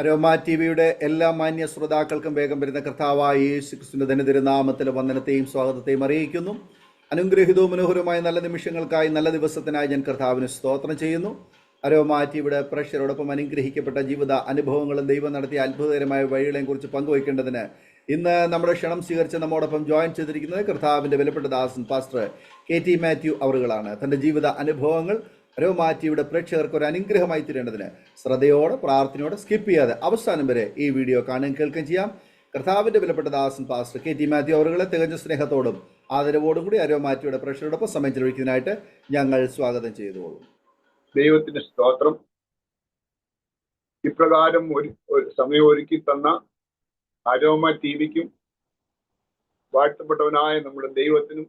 Aroma T വിയുടെ എല്ലാ മാന്യ ശ്രോതാക്കൾക്കും വേഗം വരുന്ന കർത്താവായ യേശു ക്രിസ്തുവിന്റെ ധന്യതിരുനാമത്തിലെ വന്ദനത്തെയും സ്വാഗതത്തെയും അറിയിക്കുന്നു. അനുഗ്രഹീതവും മനോഹരമായ നല്ല നിമിഷങ്ങൾക്കായി, നല്ല ദിവസത്തിനായി ഞാൻ കർത്താവിന് സ്തോത്രം ചെയ്യുന്നു. അരോമ ടി വിയുടെ പ്രേക്ഷകരോടൊപ്പം അനുഗ്രഹിക്കപ്പെട്ട ജീവിത അനുഭവങ്ങളും ദൈവം നടത്തിയ അത്ഭുതകരമായ വഴികളെയും കുറിച്ച് പങ്കുവയ്ക്കേണ്ടതിന് ഇന്ന് നമ്മുടെ ക്ഷണം സ്വീകരിച്ച് നമ്മോടൊപ്പം ജോയിൻ ചെയ്തിരിക്കുന്നത് കർത്താവിൻ്റെ വിലപ്പെട്ട ദാസൻ പാസ്റ്റർ KT മാത്യു അവറുകളാണ്. തൻ്റെ ജീവിത അനുഭവങ്ങൾ അരോമ ടി വിയുടെ പ്രേക്ഷകർക്ക് ഒരു അനുഗ്രഹമായി തീരേണ്ടതിന് ശ്രദ്ധയോടെ, പ്രാർത്ഥനയോടെ, സ്കിപ്പ് ചെയ്യാതെ അവസാനം വരെ ഈ വീഡിയോ കാണുകയും കേൾക്കുകയും ചെയ്യാം. കർത്താവിൻ്റെ വിലപ്പെട്ട ദാസൻ പാസ്റ്റർ KT മാത്യു അവറുകളെ തികഞ്ഞ സ്നേഹത്തോടും ആദരവോടും കൂടി അരോമ ടി വിയുടെ പ്രേക്ഷകരോടൊപ്പം സമയം ചെലവഴിക്കുന്നതിനായിട്ട് ഞങ്ങൾ സ്വാഗതം ചെയ്തുകൊള്ളും. ദൈവത്തിന്റെ സ്തോത്രം. ഇപ്രകാരം ഒരു സമയം ഒരുക്കി തന്ന അരോമ ടിവിക്കും വാഴ്ത്തപ്പെട്ടവനായ നമ്മുടെ ദൈവത്തിനും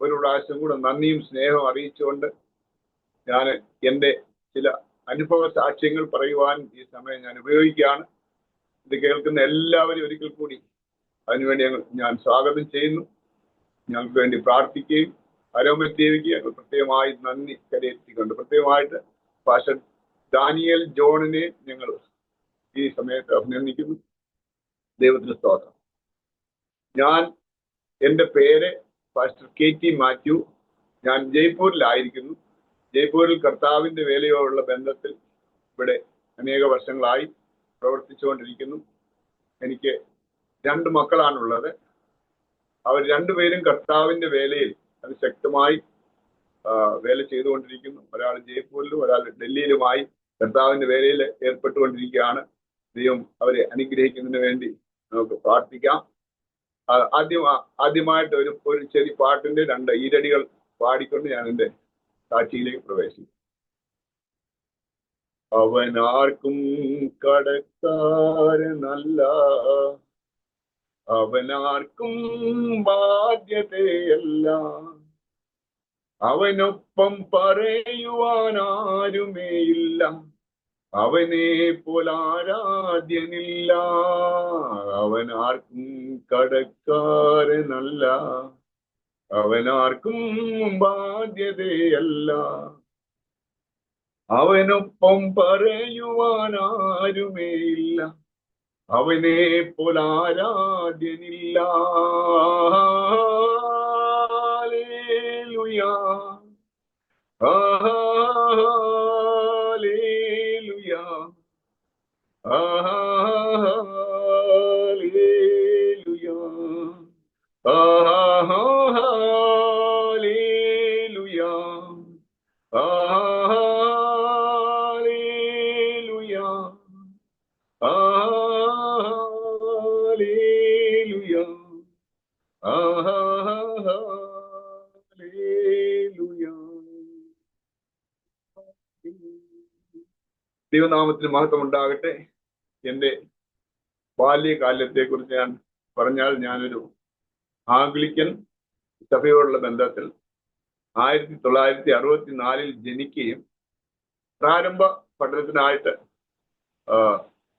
ഒരു പ്രാവശ്യം കൂടെ നന്ദിയും സ്നേഹവും അറിയിച്ചുകൊണ്ട് ഞാൻ എൻ്റെ ചില അനുഭവ സാക്ഷ്യങ്ങൾ പറയുവാൻ ഈ സമയം ഞാൻ ഉപയോഗിക്കുകയാണ്. ഇത് കേൾക്കുന്ന എല്ലാവരും ഒരിക്കൽ കൂടി അതിനുവേണ്ടി ഞാൻ സ്വാഗതം ചെയ്യുന്നു. ഞങ്ങൾക്ക് വേണ്ടി പ്രാർത്ഥിക്കുകയും അരോമ ടിവിക്ക് ഞങ്ങൾ പ്രത്യേകമായി നന്ദി കരയറ്റിക്കൊണ്ട് പ്രത്യേകമായിട്ട് പാസ്റ്റർ ഡാനിയൽ ജോണിനെ ഞങ്ങൾ ഈ സമയത്ത് അഭിനന്ദിക്കുന്നു. ദൈവത്തിന് സ്തോത്രം. എൻ്റെ പേര് പാസ്റ്റർ KT മാത്യു. ഞാൻ ജയ്പൂരിലായിരിക്കുന്നു. ജയ്പൂരിൽ കർത്താവിൻ്റെ വേലയോടുള്ള ബന്ധത്തിൽ ഇവിടെ അനേക വർഷങ്ങളായി പ്രവർത്തിച്ചുകൊണ്ടിരിക്കുന്നു. എനിക്ക് 2 മക്കളാണുള്ളത്. അവർ രണ്ടുപേരും കർത്താവിൻ്റെ വേലയിൽ അതിശക്തമായി വേല ചെയ്തുകൊണ്ടിരിക്കുന്നു. ഒരാൾ ജയ്പൂരിലും ഒരാൾ ഡൽഹിയിലുമായി കർത്താവിൻ്റെ വേലയിൽ ഏർപ്പെട്ടുകൊണ്ടിരിക്കുകയാണ്. ദൈവം അവരെ അനുഗ്രഹിക്കുന്നതിന് വേണ്ടി നമുക്ക് പ്രാർത്ഥിക്കാം. ആദ്യമായിട്ട് ഒരു ചെറിയ പാട്ടിന്റെ 2 ഈരടികൾ പാടിക്കൊണ്ട് ഞാൻ എൻ്റെ സാക്ഷിയിലേക്ക് പ്രവേശിക്കും. അവനാർക്കും കടക്കാരനല്ല, അവനാർക്കും ബാധ്യതയല്ല, അവനൊപ്പം പറയുവാനാരുമേയില്ല, അവനെ പോലാരാധ്യനില്ല. അവനാർക്കും കടക്കാരനല്ല, അവനാർക്കും ബാധ്യതയല്ല, അവനൊപ്പം പറയുവാനാരുമേയില്ല, അവനെ പോലാരാധ്യനില്ല. ഹല്ലേലൂയാ, ഹല്ലേലൂയാ, ഹല്ലേലൂയാ, ഹല്ലേലൂയാ, ഹല്ലേലൂയാ, ഹല്ലേലൂയാ, ഹല്ലേലൂയാ. ദൈവനാമത്തിന് മഹത്വം ഉണ്ടാകട്ടെ. എൻ്റെ ബാല്യകാലത്തെ കുറിച്ച് ഞാൻ പറഞ്ഞാൽ, ഞാനൊരു ആംഗ്ലിക്കൻ സഭയോടുള്ള ബന്ധത്തിൽ 1964 ജനിക്കുകയും പ്രാരംഭ പഠനത്തിനായിട്ട്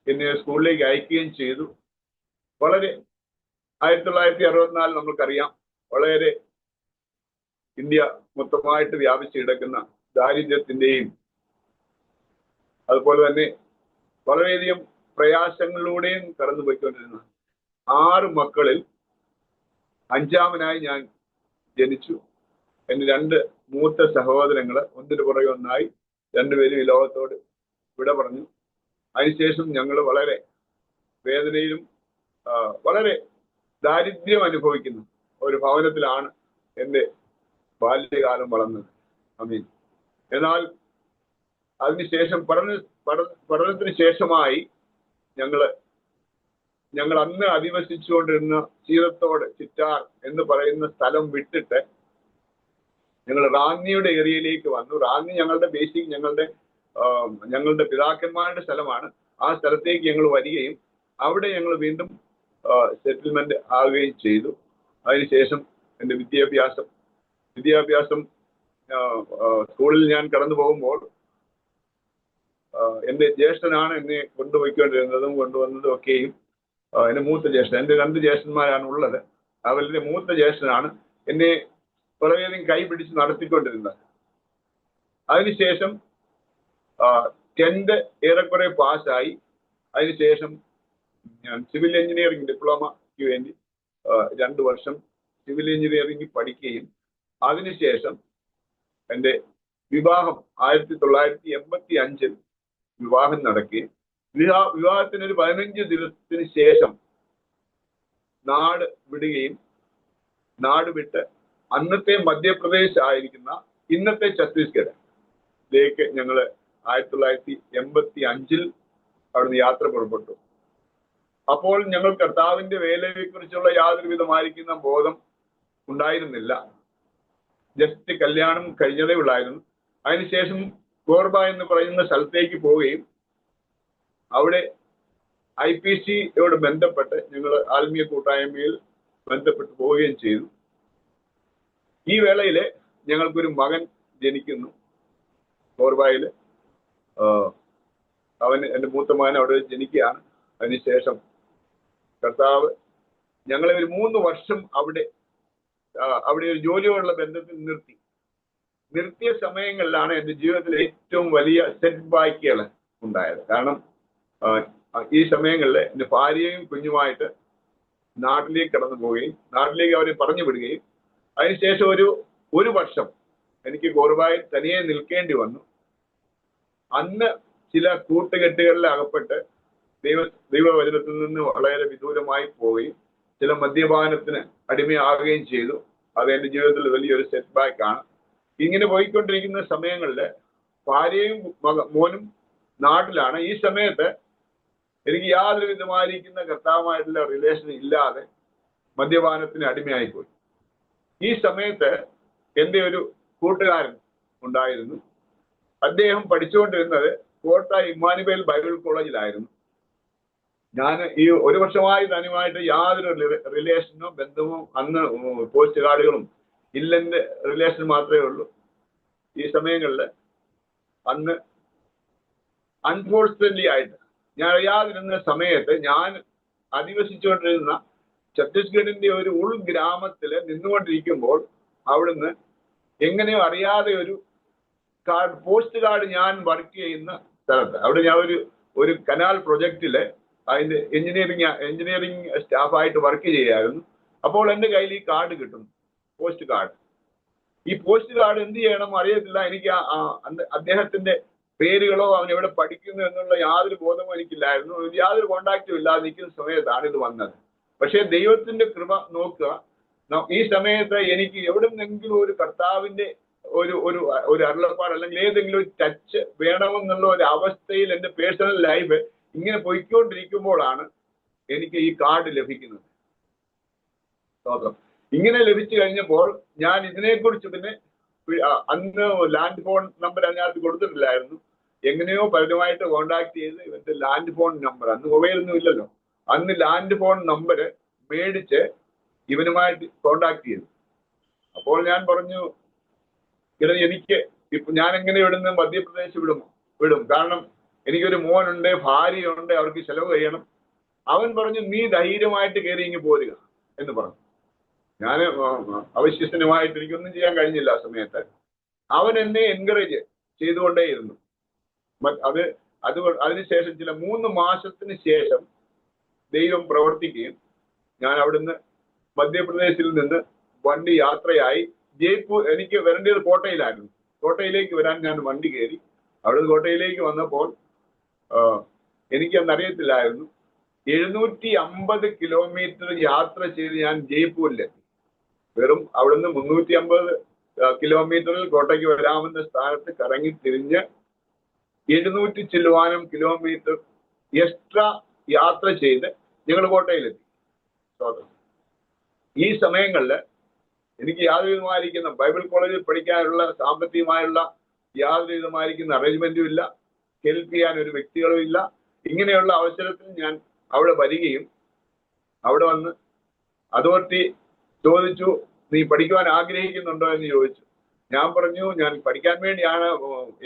എന്നെ സ്കൂളിലേക്ക് അയക്കുകയും ചെയ്തു. വളരെ 1964 നമ്മൾക്കറിയാം, വളരെ ഇന്ത്യ മൊത്തമായിട്ട് വ്യാപിച്ചു കിടക്കുന്ന ദാരിദ്ര്യത്തിൻ്റെയും അതുപോലെ തന്നെ വളരെയധികം പ്രയാസങ്ങളിലൂടെയും കടന്നുപോയിക്കൊണ്ടിരുന്ന 6 മക്കളിൽ 5ാമനായി ഞാൻ ജനിച്ചു. എൻ്റെ 2 മൂത്ത സഹോദരങ്ങൾ ഒന്നിനു പുറകെ ഒന്നായി 2 പേരും ഈ ലോകത്തോട് വിട പറഞ്ഞു. അതിനുശേഷം ഞങ്ങൾ വളരെ വേദനയിലും വളരെ ദാരിദ്ര്യം അനുഭവിക്കുന്ന ഒരു ഭവനത്തിലാണ് എൻ്റെ ബാല്യകാലം വളർന്നത്. ആമീൻ. എന്നാൽ അതിനുശേഷം പഠനത്തിന് ശേഷമായി ഞങ്ങൾ അന്ന് അധിവസിച്ചുകൊണ്ടിരുന്ന ചീരത്തോട് ചിറ്റാർ എന്ന് പറയുന്ന സ്ഥലം വിട്ടിട്ട് ഞങ്ങൾ റാന്നിയുടെ ഏരിയയിലേക്ക് വന്നു. റാന്നി ഞങ്ങളുടെ ബേസിക് ഞങ്ങളുടെ പിതാക്കന്മാരുടെ സ്ഥലമാണ്. ആ സ്ഥലത്തേക്ക് ഞങ്ങൾ വരികയും അവിടെ ഞങ്ങൾ വീണ്ടും സെറ്റിൽമെന്റ് ആവുകയും ചെയ്തു. അതിനുശേഷം എൻ്റെ വിദ്യാഭ്യാസം സ്കൂളിൽ ഞാൻ കടന്നു പോകുമ്പോൾ എൻ്റെ ജ്യേഷ്ഠനാണ് എന്നെ കൊണ്ടുപോയിക്കൊണ്ടിരുന്നതും കൊണ്ടുവന്നതും ഒക്കെയും. എൻ്റെ മൂത്ത ജ്യേഷ്ഠൻ, എൻ്റെ 2 ജ്യേഷ്ഠന്മാരാണ് ഉള്ളത്. അവരുടെ മൂത്ത ജ്യേഷ്ഠനാണ് എന്നെ വളരെയധികം കൈപിടിച്ച് നടത്തിക്കൊണ്ടിരുന്നത്. അതിനുശേഷം 10th ഏറെക്കുറെ പാസ്സായി. അതിനുശേഷം ഞാൻ സിവിൽ എഞ്ചിനീയറിംഗ് ഡിപ്ലോമയ്ക്ക് വേണ്ടി 2 വർഷം സിവിൽ എഞ്ചിനീയറിംഗ് പഠിക്കുകയും അതിനുശേഷം എൻ്റെ വിവാഹം 1985 വിവാഹം നടക്കുകയും വിവാഹത്തിന് ഒരു 15 ദിവസത്തിന് ശേഷം നാട് വിടുകയും നാട് വിട്ട് അന്നത്തെ മധ്യപ്രദേശ് ആയിരിക്കുന്ന ഇന്നത്തെ ഛത്തീസ്ഗഡിലേക്ക് ഞങ്ങൾ 1985 അവിടുന്ന് യാത്ര പുറപ്പെട്ടു. അപ്പോൾ ഞങ്ങൾ കർത്താവിന്റെ വേലയെ കുറിച്ചുള്ള യാതൊരു വിധമായിരിക്കുന്ന ബോധം ഉണ്ടായിരുന്നില്ല. ജസ്റ്റ് കല്യാണം കഴിഞ്ഞതേ ഉള്ളായിരുന്നു. അതിനുശേഷം ഗോർബ എന്ന് പറയുന്ന സ്ഥലത്തേക്ക് പോവുകയും അവിടെ IPCയോട് ബന്ധപ്പെട്ട് ഞങ്ങൾ ആത്മീയ കൂട്ടായ്മയിൽ ബന്ധപ്പെട്ട് പോവുകയും ചെയ്തു. ഈ വേളയിൽ ഞങ്ങൾക്കൊരു മകൻ ജനിക്കുന്നു ഗോർബായില്. എൻ്റെ മൂത്ത മകൻ അവിടെ ജനിക്കുകയാണ്. അതിനുശേഷം കർത്താവ് ഞങ്ങളെ ഒരു 3 വർഷം അവിടെ ഒരു ജോലിയോടുള്ള ബന്ധത്തിൽ നിർത്തിയ സമയങ്ങളിലാണ് എൻ്റെ ജീവിതത്തിൽ ഏറ്റവും വലിയ സെറ്റ് ബാക്കുകൾ ഉണ്ടായത്. കാരണം ഈ സമയങ്ങളിൽ എൻ്റെ ഭാര്യയും കുഞ്ഞുമായിട്ട് നാട്ടിലേക്ക് കടന്നു പോവുകയും നാട്ടിലേക്ക് അവരെ പറഞ്ഞു വിടുകയും അതിനുശേഷം ഒരു വർഷം എനിക്ക് ഗോർബായിൽ തനിയെ നിൽക്കേണ്ടി വന്നു. അന്ന് ചില കൂട്ടുകെട്ടുകളിൽ അകപ്പെട്ട് ദൈവവചനത്തിൽ നിന്ന് വളരെ വിദൂരമായി പോവുകയും ചില മദ്യപാനത്തിന് അടിമയാവുകയും ചെയ്തു. അത് എൻ്റെ ജീവിതത്തിൽ വലിയൊരു സെറ്റ് ബാക്ക് ആണ്. ഇങ്ങനെ പോയിക്കൊണ്ടിരിക്കുന്ന സമയങ്ങളിൽ ഭാര്യയും മോനും നാട്ടിലാണ്. ഈ സമയത്ത് എനിക്ക് യാതൊരു വിധമായിരിക്കുന്ന കർത്താവുമായിട്ടുള്ള റിലേഷൻ ഇല്ലാതെ മദ്യപാനത്തിന് അടിമയായിപ്പോയി. ഈ സമയത്ത് എൻ്റെ ഒരു കൂട്ടുകാരൻ ഉണ്ടായിരുന്നു. അദ്ദേഹം പഠിച്ചുകൊണ്ടിരുന്നത് കോട്ട ഇമ്മാനുവേൽ ബൈബിൾ കോളേജിലായിരുന്നു. ഞാൻ ഈ 1 വർഷമായി തനിയുമായിട്ട് യാതൊരു റിലേഷനോ ബന്ധമോ അന്ന് പോസ്റ്റ് കാർഡുകളും ഇല്ലെന്റെ റിലേഷൻ മാത്രമേ ഉള്ളൂ. ഈ സമയങ്ങളിൽ അന്ന് അൺഫോർച്യുനേറ്റ്ലി ആയിട്ട് ഞാൻ അറിയാതിരുന്ന സമയത്ത് ഞാൻ അധിവസിച്ചുകൊണ്ടിരുന്ന ഛത്തീസ്ഗഡിന്റെ ഒരു ഉൾഗ്രാമത്തിൽ നിന്നുകൊണ്ടിരിക്കുമ്പോൾ അവിടുന്ന് എങ്ങനെയോ അറിയാതെ ഒരു പോസ്റ്റ് കാർഡ് ഞാൻ വർക്ക് ചെയ്യുന്ന സ്ഥലത്ത് അവിടെ ഞാൻ ഒരു കനാൽ പ്രൊജക്റ്റില് അതിന്റെ എഞ്ചിനീയറിംഗ് സ്റ്റാഫായിട്ട് വർക്ക് ചെയ്യായിരുന്നു. അപ്പോൾ എൻ്റെ കയ്യിൽ ഈ കാർഡ് കിട്ടും, പോസ്റ്റ് കാർഡ്. ഈ പോസ്റ്റ് കാർഡ് എന്ത് ചെയ്യണം അറിയത്തില്ല. എനിക്ക് അദ്ദേഹത്തിന്റെ പേരുകളോ അവൻ എവിടെ പഠിക്കുന്നു എന്നുള്ള യാതൊരു ബോധമോ എനിക്കില്ലായിരുന്നു. യാതൊരു കോണ്ടാക്റ്റും ഇല്ലാതെ നിൽക്കുന്ന സമയത്താണ് ഇത് വന്നത്. പക്ഷേ ദൈവത്തിന്റെ കൃപ നോക്കുക, ഈ സമയത്ത് എനിക്ക് എവിടെ നിന്നെങ്കിലും ഒരു കർത്താവിന്റെ ഒരു അരുളപ്പാട് അല്ലെങ്കിൽ ഏതെങ്കിലും ഒരു ടച്ച് വേണമെന്നുള്ള ഒരു അവസ്ഥയിൽ എൻ്റെ പേഴ്സണൽ ലൈഫ് ഇങ്ങനെ പോയിക്കൊണ്ടിരിക്കുമ്പോഴാണ് എനിക്ക് ഈ കാർഡ് ലഭിക്കുന്നത്. ഇങ്ങനെ ലഭിച്ചു കഴിഞ്ഞപ്പോൾ ഞാൻ ഇതിനെക്കുറിച്ച് പിന്നെ അന്ന് ലാൻഡ് ഫോൺ നമ്പർ അതിനകത്ത് കൊടുത്തിട്ടില്ലായിരുന്നു. എങ്ങനെയോ പലരുമായിട്ട് കോണ്ടാക്ട് ചെയ്ത് ഇവന്റെ ലാൻഡ് ഫോൺ നമ്പർ, അന്ന് മൊബൈലൊന്നും ഇല്ലല്ലോ, അന്ന് ലാൻഡ് ഫോൺ നമ്പർ മേടിച്ച് ഇവനുമായിട്ട് കോണ്ടാക്ട് ചെയ്തു. അപ്പോൾ ഞാൻ പറഞ്ഞു, എനിക്ക് ഇപ്പൊ ഞാൻ എങ്ങനെ ഇവിടുന്ന് മധ്യപ്രദേശ് വിടും, കാരണം എനിക്കൊരു മോനുണ്ട്, ഭാര്യയുണ്ട്, അവർക്ക് ചെലവ് ചെയ്യണം. അവൻ പറഞ്ഞു, നീ ധൈര്യമായിട്ട് കയറി ഇങ്ങ് പോരുക എന്ന് പറഞ്ഞു. ഞാൻ അവശ്യസനമായിട്ട് എനിക്കൊന്നും ചെയ്യാൻ കഴിഞ്ഞില്ല ആ സമയത്ത്. അവൻ എന്നെ എൻകറേജ് ചെയ്തുകൊണ്ടേയിരുന്നു. അതിനുശേഷം ചില 3 മാസത്തിന് ശേഷം ദൈവം പ്രവർത്തിക്കുകയും ഞാൻ അവിടുന്ന് മധ്യപ്രദേശിൽ നിന്ന് വണ്ടി യാത്രയായി ജയ്പൂർ, എനിക്ക് വരേണ്ടത് കോട്ടയിലായിരുന്നു. കോട്ടയിലേക്ക് വരാൻ ഞാൻ വണ്ടി കയറി. അവിടുന്ന് കോട്ടയിലേക്ക് വന്നപ്പോൾ എനിക്കന്നറിയത്തില്ലായിരുന്നു, 750 കിലോമീറ്റർ യാത്ര ചെയ്ത് ഞാൻ ജയ്പൂരിലെത്തി. വെറും അവിടുന്ന് 350 കിലോമീറ്ററിൽ കോട്ടയ്ക്ക് വരാമെന്ന സ്ഥാനത്ത് കറങ്ങി തിരിഞ്ഞ് 700 ചില്ലുവാനും കിലോമീറ്റർ എക്സ്ട്രാ യാത്ര ചെയ്ത് ഞങ്ങൾ കോട്ടയിലെത്തി. ഈ സമയങ്ങളിൽ എനിക്ക് യാതൊരു വിധമായിരിക്കുന്ന ബൈബിൾ കോളേജിൽ പഠിക്കാനുള്ള സാമ്പത്തികമായുള്ള യാതൊരു വിധമായിരിക്കുന്ന അറേഞ്ച്മെന്റും ഇല്ല, ഹെൽപ്പ് ചെയ്യാൻ ഒരു വ്യക്തികളും ഇല്ല. ഇങ്ങനെയുള്ള അവസരത്തിൽ ഞാൻ അവിടെ വരികയും അവിടെ വന്ന് അതോറിറ്റി ചോദിച്ചു, നീ പഠിക്കുവാൻ ആഗ്രഹിക്കുന്നുണ്ടോ എന്ന് ചോദിച്ചു. ഞാൻ പറഞ്ഞു, ഞാൻ പഠിക്കാൻ വേണ്ടിയാണ്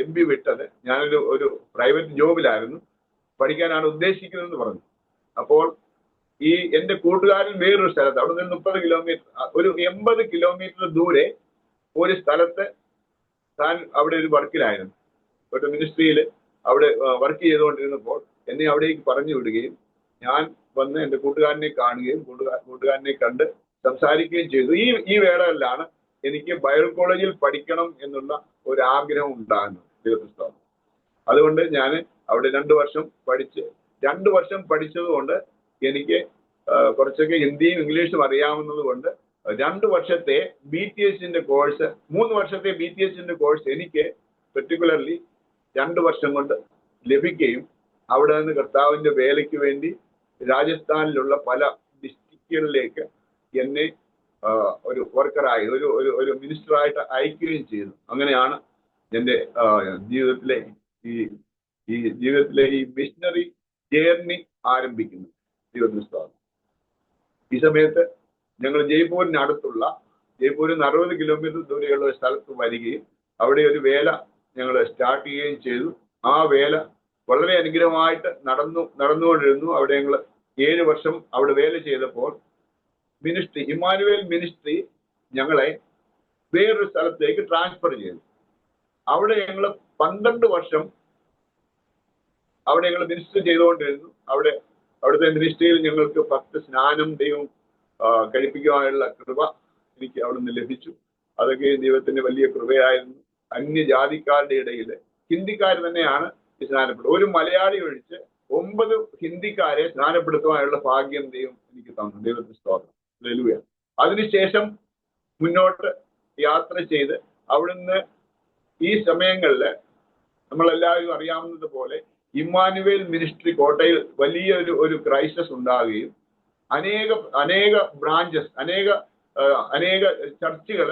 MB വിട്ടത്, ഞാനൊരു പ്രൈവറ്റ് ജോബിലായിരുന്നു, പഠിക്കാനാണ് ഉദ്ദേശിക്കുന്നതെന്ന് പറഞ്ഞു. അപ്പോൾ ഈ എൻ്റെ കൂട്ടുകാരൻ വേറൊരു സ്ഥലത്ത്, അവിടെ നിന്ന് 30 കിലോമീറ്റർ, ഒരു 80 കിലോമീറ്റർ ദൂരെ ഒരു സ്ഥലത്ത് താൻ അവിടെ ഒരു വർക്കിലായിരുന്നു, ഒരു മിനിസ്ട്രിയിൽ അവിടെ വർക്ക് ചെയ്തുകൊണ്ടിരുന്നപ്പോൾ എന്നെ അവിടേക്ക് പറഞ്ഞു വിടുകയും ഞാൻ വന്ന് എൻ്റെ കൂട്ടുകാരനെ കാണുകയും കൂട്ടുകാരനെ കണ്ട് സംസാരിക്കുകയും ചെയ്തു. ഈ വേളകളിലാണ് എനിക്ക് ബൈബിൾ കോളേജിൽ പഠിക്കണം എന്നുള്ള ഒരു ആഗ്രഹം ഉണ്ടാകുന്നത്. ദൈവപുസ്തകം. അതുകൊണ്ട് ഞാൻ അവിടെ 2 വർഷം പഠിച്ചത് കൊണ്ട് എനിക്ക് കുറച്ചൊക്കെ ഹിന്ദിയും ഇംഗ്ലീഷും അറിയാവുന്നത് കൊണ്ട് 2 വർഷത്തെ BTSന്റെ കോഴ്സ് 3 വർഷത്തെ BTSന്റെ കോഴ്സ് എനിക്ക് പെർട്ടിക്കുലർലി 2 വർഷം കൊണ്ട് ലഭിക്കുകയും അവിടെ നിന്ന് കർത്താവിന്റെ വേലയ്ക്ക് വേണ്ടി രാജസ്ഥാനിലുള്ള പല ഡിസ്ട്രിക്റ്റുകളിലേക്ക് എന്നെ ഒരു വർക്കറായി ഒരു മിനിസ്റ്ററായിട്ട് അയക്കുകയും ചെയ്തു. അങ്ങനെയാണ് എൻ്റെ ജീവിതത്തിലെ ഈ മിഷണറി ജേർണി ആരംഭിക്കുന്നത്. ദൈവത്തിന്. ഈ സമയത്ത് ഞങ്ങൾ ജയ്പൂരിനടുത്തുള്ള ജയ്പൂരിൽ നിന്ന് 60 കിലോമീറ്റർ ദൂരെയുള്ള ഒരു സ്ഥലത്ത് വരികയും അവിടെ ഒരു വേല ഞങ്ങൾ സ്റ്റാർട്ട് ചെയ്യുകയും ചെയ്തു. ആ വേല വളരെ അനുഗ്രഹമായിട്ട് നടന്നുകൊണ്ടിരുന്നു. അവിടെ ഞങ്ങൾ 7 വർഷം അവിടെ വേല ചെയ്തപ്പോൾ മിനിസ്ട്രി ഇമ്മാനുവേൽ മിനിസ്ട്രി ഞങ്ങളെ വേറൊരു സ്ഥലത്തേക്ക് ട്രാൻസ്ഫർ ചെയ്തു. അവിടെ ഞങ്ങൾ 12 വർഷം അവിടെ ഞങ്ങൾ മിനിസ്റ്റർ ചെയ്തുകൊണ്ടിരുന്നു. അവിടുത്തെ മിനിസ്ട്രിയിൽ ഞങ്ങൾക്ക് 10 സ്നാനം ദൈവം കഴിപ്പിക്കുവാനുള്ള കൃപ എനിക്ക് അവിടുന്ന് ലഭിച്ചു. അതൊക്കെ ദൈവത്തിന്റെ വലിയ കൃപയായിരുന്നു. അന്യജാതിക്കാരുടെ ഇടയിൽ ഹിന്ദിക്കാർ തന്നെയാണ് സ്നാനപ്പെടുന്നത്. ഒരു മലയാളി ഒഴിച്ച് 9 ഹിന്ദിക്കാരെ സ്നാനപ്പെടുത്തുവാനുള്ള ഭാഗ്യം ദൈവം എനിക്ക് തന്നു. ദൈവത്തിന് സ്തോത്രം. ഹല്ലേലൂയ. അതിനുശേഷം മുന്നോട്ട് യാത്ര ചെയ്ത് അവിടുന്ന് ഈ സമയങ്ങളിൽ നമ്മളെല്ലാവരും അറിയാവുന്നത് പോലെ ഇമ്മാനുവേൽ മിനിസ്ട്രി കോട്ടയിൽ വലിയ ഒരു ക്രൈസിസ് ഉണ്ടാകുകയും അനേക ബ്രാഞ്ചസ് അനേക ചർച്ചുകൾ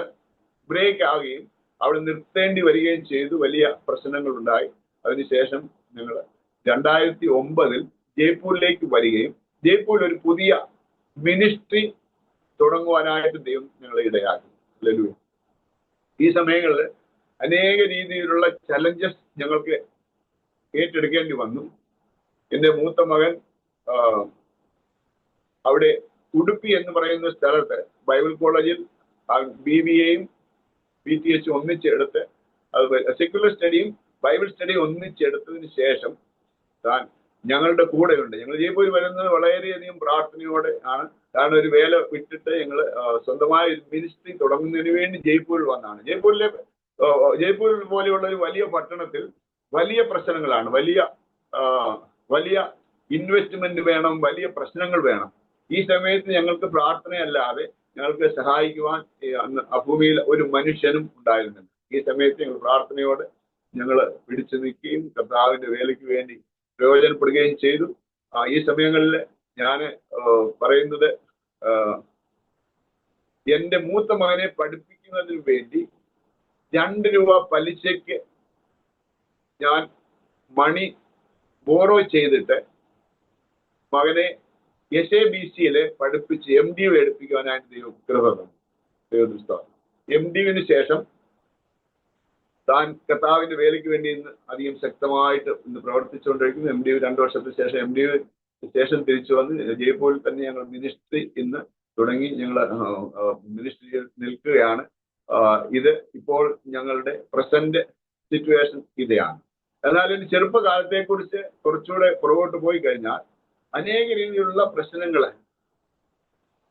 ബ്രേക്ക് ആവുകയും അവിടെ നിർത്തേണ്ടി വരികയും ചെയ്തു. വലിയ പ്രശ്നങ്ങൾ ഉണ്ടായി. അതിനുശേഷം ഞങ്ങൾ 2009 ജയ്പൂരിലേക്ക് വരികയും ജയ്പൂരിൽ ഒരു പുതിയ മിനിസ്ട്രി തുടങ്ങുവാനായിട്ട് ദൈവം ഞങ്ങളെ ഇടയാക്കി. ഹല്ലേലൂയ. ഈ സമയങ്ങളിൽ അനേക രീതിയിലുള്ള ചലഞ്ചസ് ഞങ്ങൾക്ക് ഏറ്റെടുക്കേണ്ടി വന്നു. എൻ്റെ മൂത്ത മകൻ അവിടെ ഉടുപ്പി എന്ന് പറയുന്ന സ്ഥലത്ത് ബൈബിൾ കോളേജിൽ BBAയും BTS ഒന്നിച്ചെടുത്ത് അത് സെക്യുലർ സ്റ്റഡിയും ബൈബിൾ സ്റ്റഡിയും ഒന്നിച്ചെടുത്തതിന് ശേഷം താൻ ഞങ്ങളുടെ കൂടെയുണ്ട്. ഞങ്ങൾ ജയ്പൂർ വരുന്നത് വളരെയധികം പ്രാർത്ഥനയോടെ ആണ്. കാരണം ഒരു വേല വിട്ടിട്ട് ഞങ്ങൾ സ്വന്തമായ ഒരു മിനിസ്ട്രി തുടങ്ങുന്നതിന് വേണ്ടി ജയ്പൂരിൽ വന്നതാണ്. ജയ്പൂർ പോലെയുള്ള ഒരു വലിയ പട്ടണത്തിൽ വലിയ പ്രശ്നങ്ങളാണ്. വലിയ ഇൻവെസ്റ്റ്മെന്റ് വേണം, വലിയ പ്രശ്നങ്ങൾ വേണം. ഈ സമയത്ത് ഞങ്ങൾക്ക് പ്രാർത്ഥനയല്ലാതെ ഞങ്ങൾക്ക് സഹായിക്കുവാൻ ഭൂമിയിൽ ഒരു മനുഷ്യനും ഉണ്ടായിരുന്നില്ല. ഈ സമയത്ത് ഞങ്ങൾ പ്രാർത്ഥനയോടെ ഞങ്ങൾ പിടിച്ചു നിൽക്കുകയും കർത്താവിന്റെ വേലയ്ക്ക് വേണ്ടി പ്രയോജനപ്പെടുകയും ചെയ്തു. ഈ സമയങ്ങളിൽ ഞാൻ പറയുന്നത് എൻ്റെ മൂത്ത മകനെ പഠിപ്പിക്കുന്നതിന് വേണ്ടി 2 രൂപ പലിശയ്ക്ക് ഞാൻ മണി ബോറോ ചെയ്തിട്ട് മകനെ SABCയിൽ പഠിപ്പിച്ച് MDU എടുപ്പിക്കുവാനായിട്ട് ദൈവം കൃപ തന്നു. MDUവിന് ശേഷം താൻ കർത്താവിന്റെ വേലയ്ക്ക് വേണ്ടി ഇന്ന് അധികം ശക്തമായിട്ട് ഇന്ന് പ്രവർത്തിച്ചുകൊണ്ടിരിക്കുന്നു. MDU 2 വർഷത്തിന് ശേഷം MDU ശേഷം തിരിച്ചു വന്ന് ജയ്പൂരിൽ തന്നെ ഞങ്ങൾ മിനിസ്ട്രി ഇന്ന് തുടങ്ങി ഞങ്ങൾ മിനിസ്ട്രിയിൽ നിൽക്കുകയാണ്. ഇത് ഇപ്പോൾ ഞങ്ങളുടെ പ്രസന്റ് സിറ്റുവേഷൻ ഇതാണ്. എന്നാൽ ഒരു ചെറുപ്പകാലത്തെ കുറിച്ച് കുറച്ചുകൂടെ പുറകോട്ട് പോയി കഴിഞ്ഞാൽ അനേക രീതിയിലുള്ള പ്രശ്നങ്ങൾ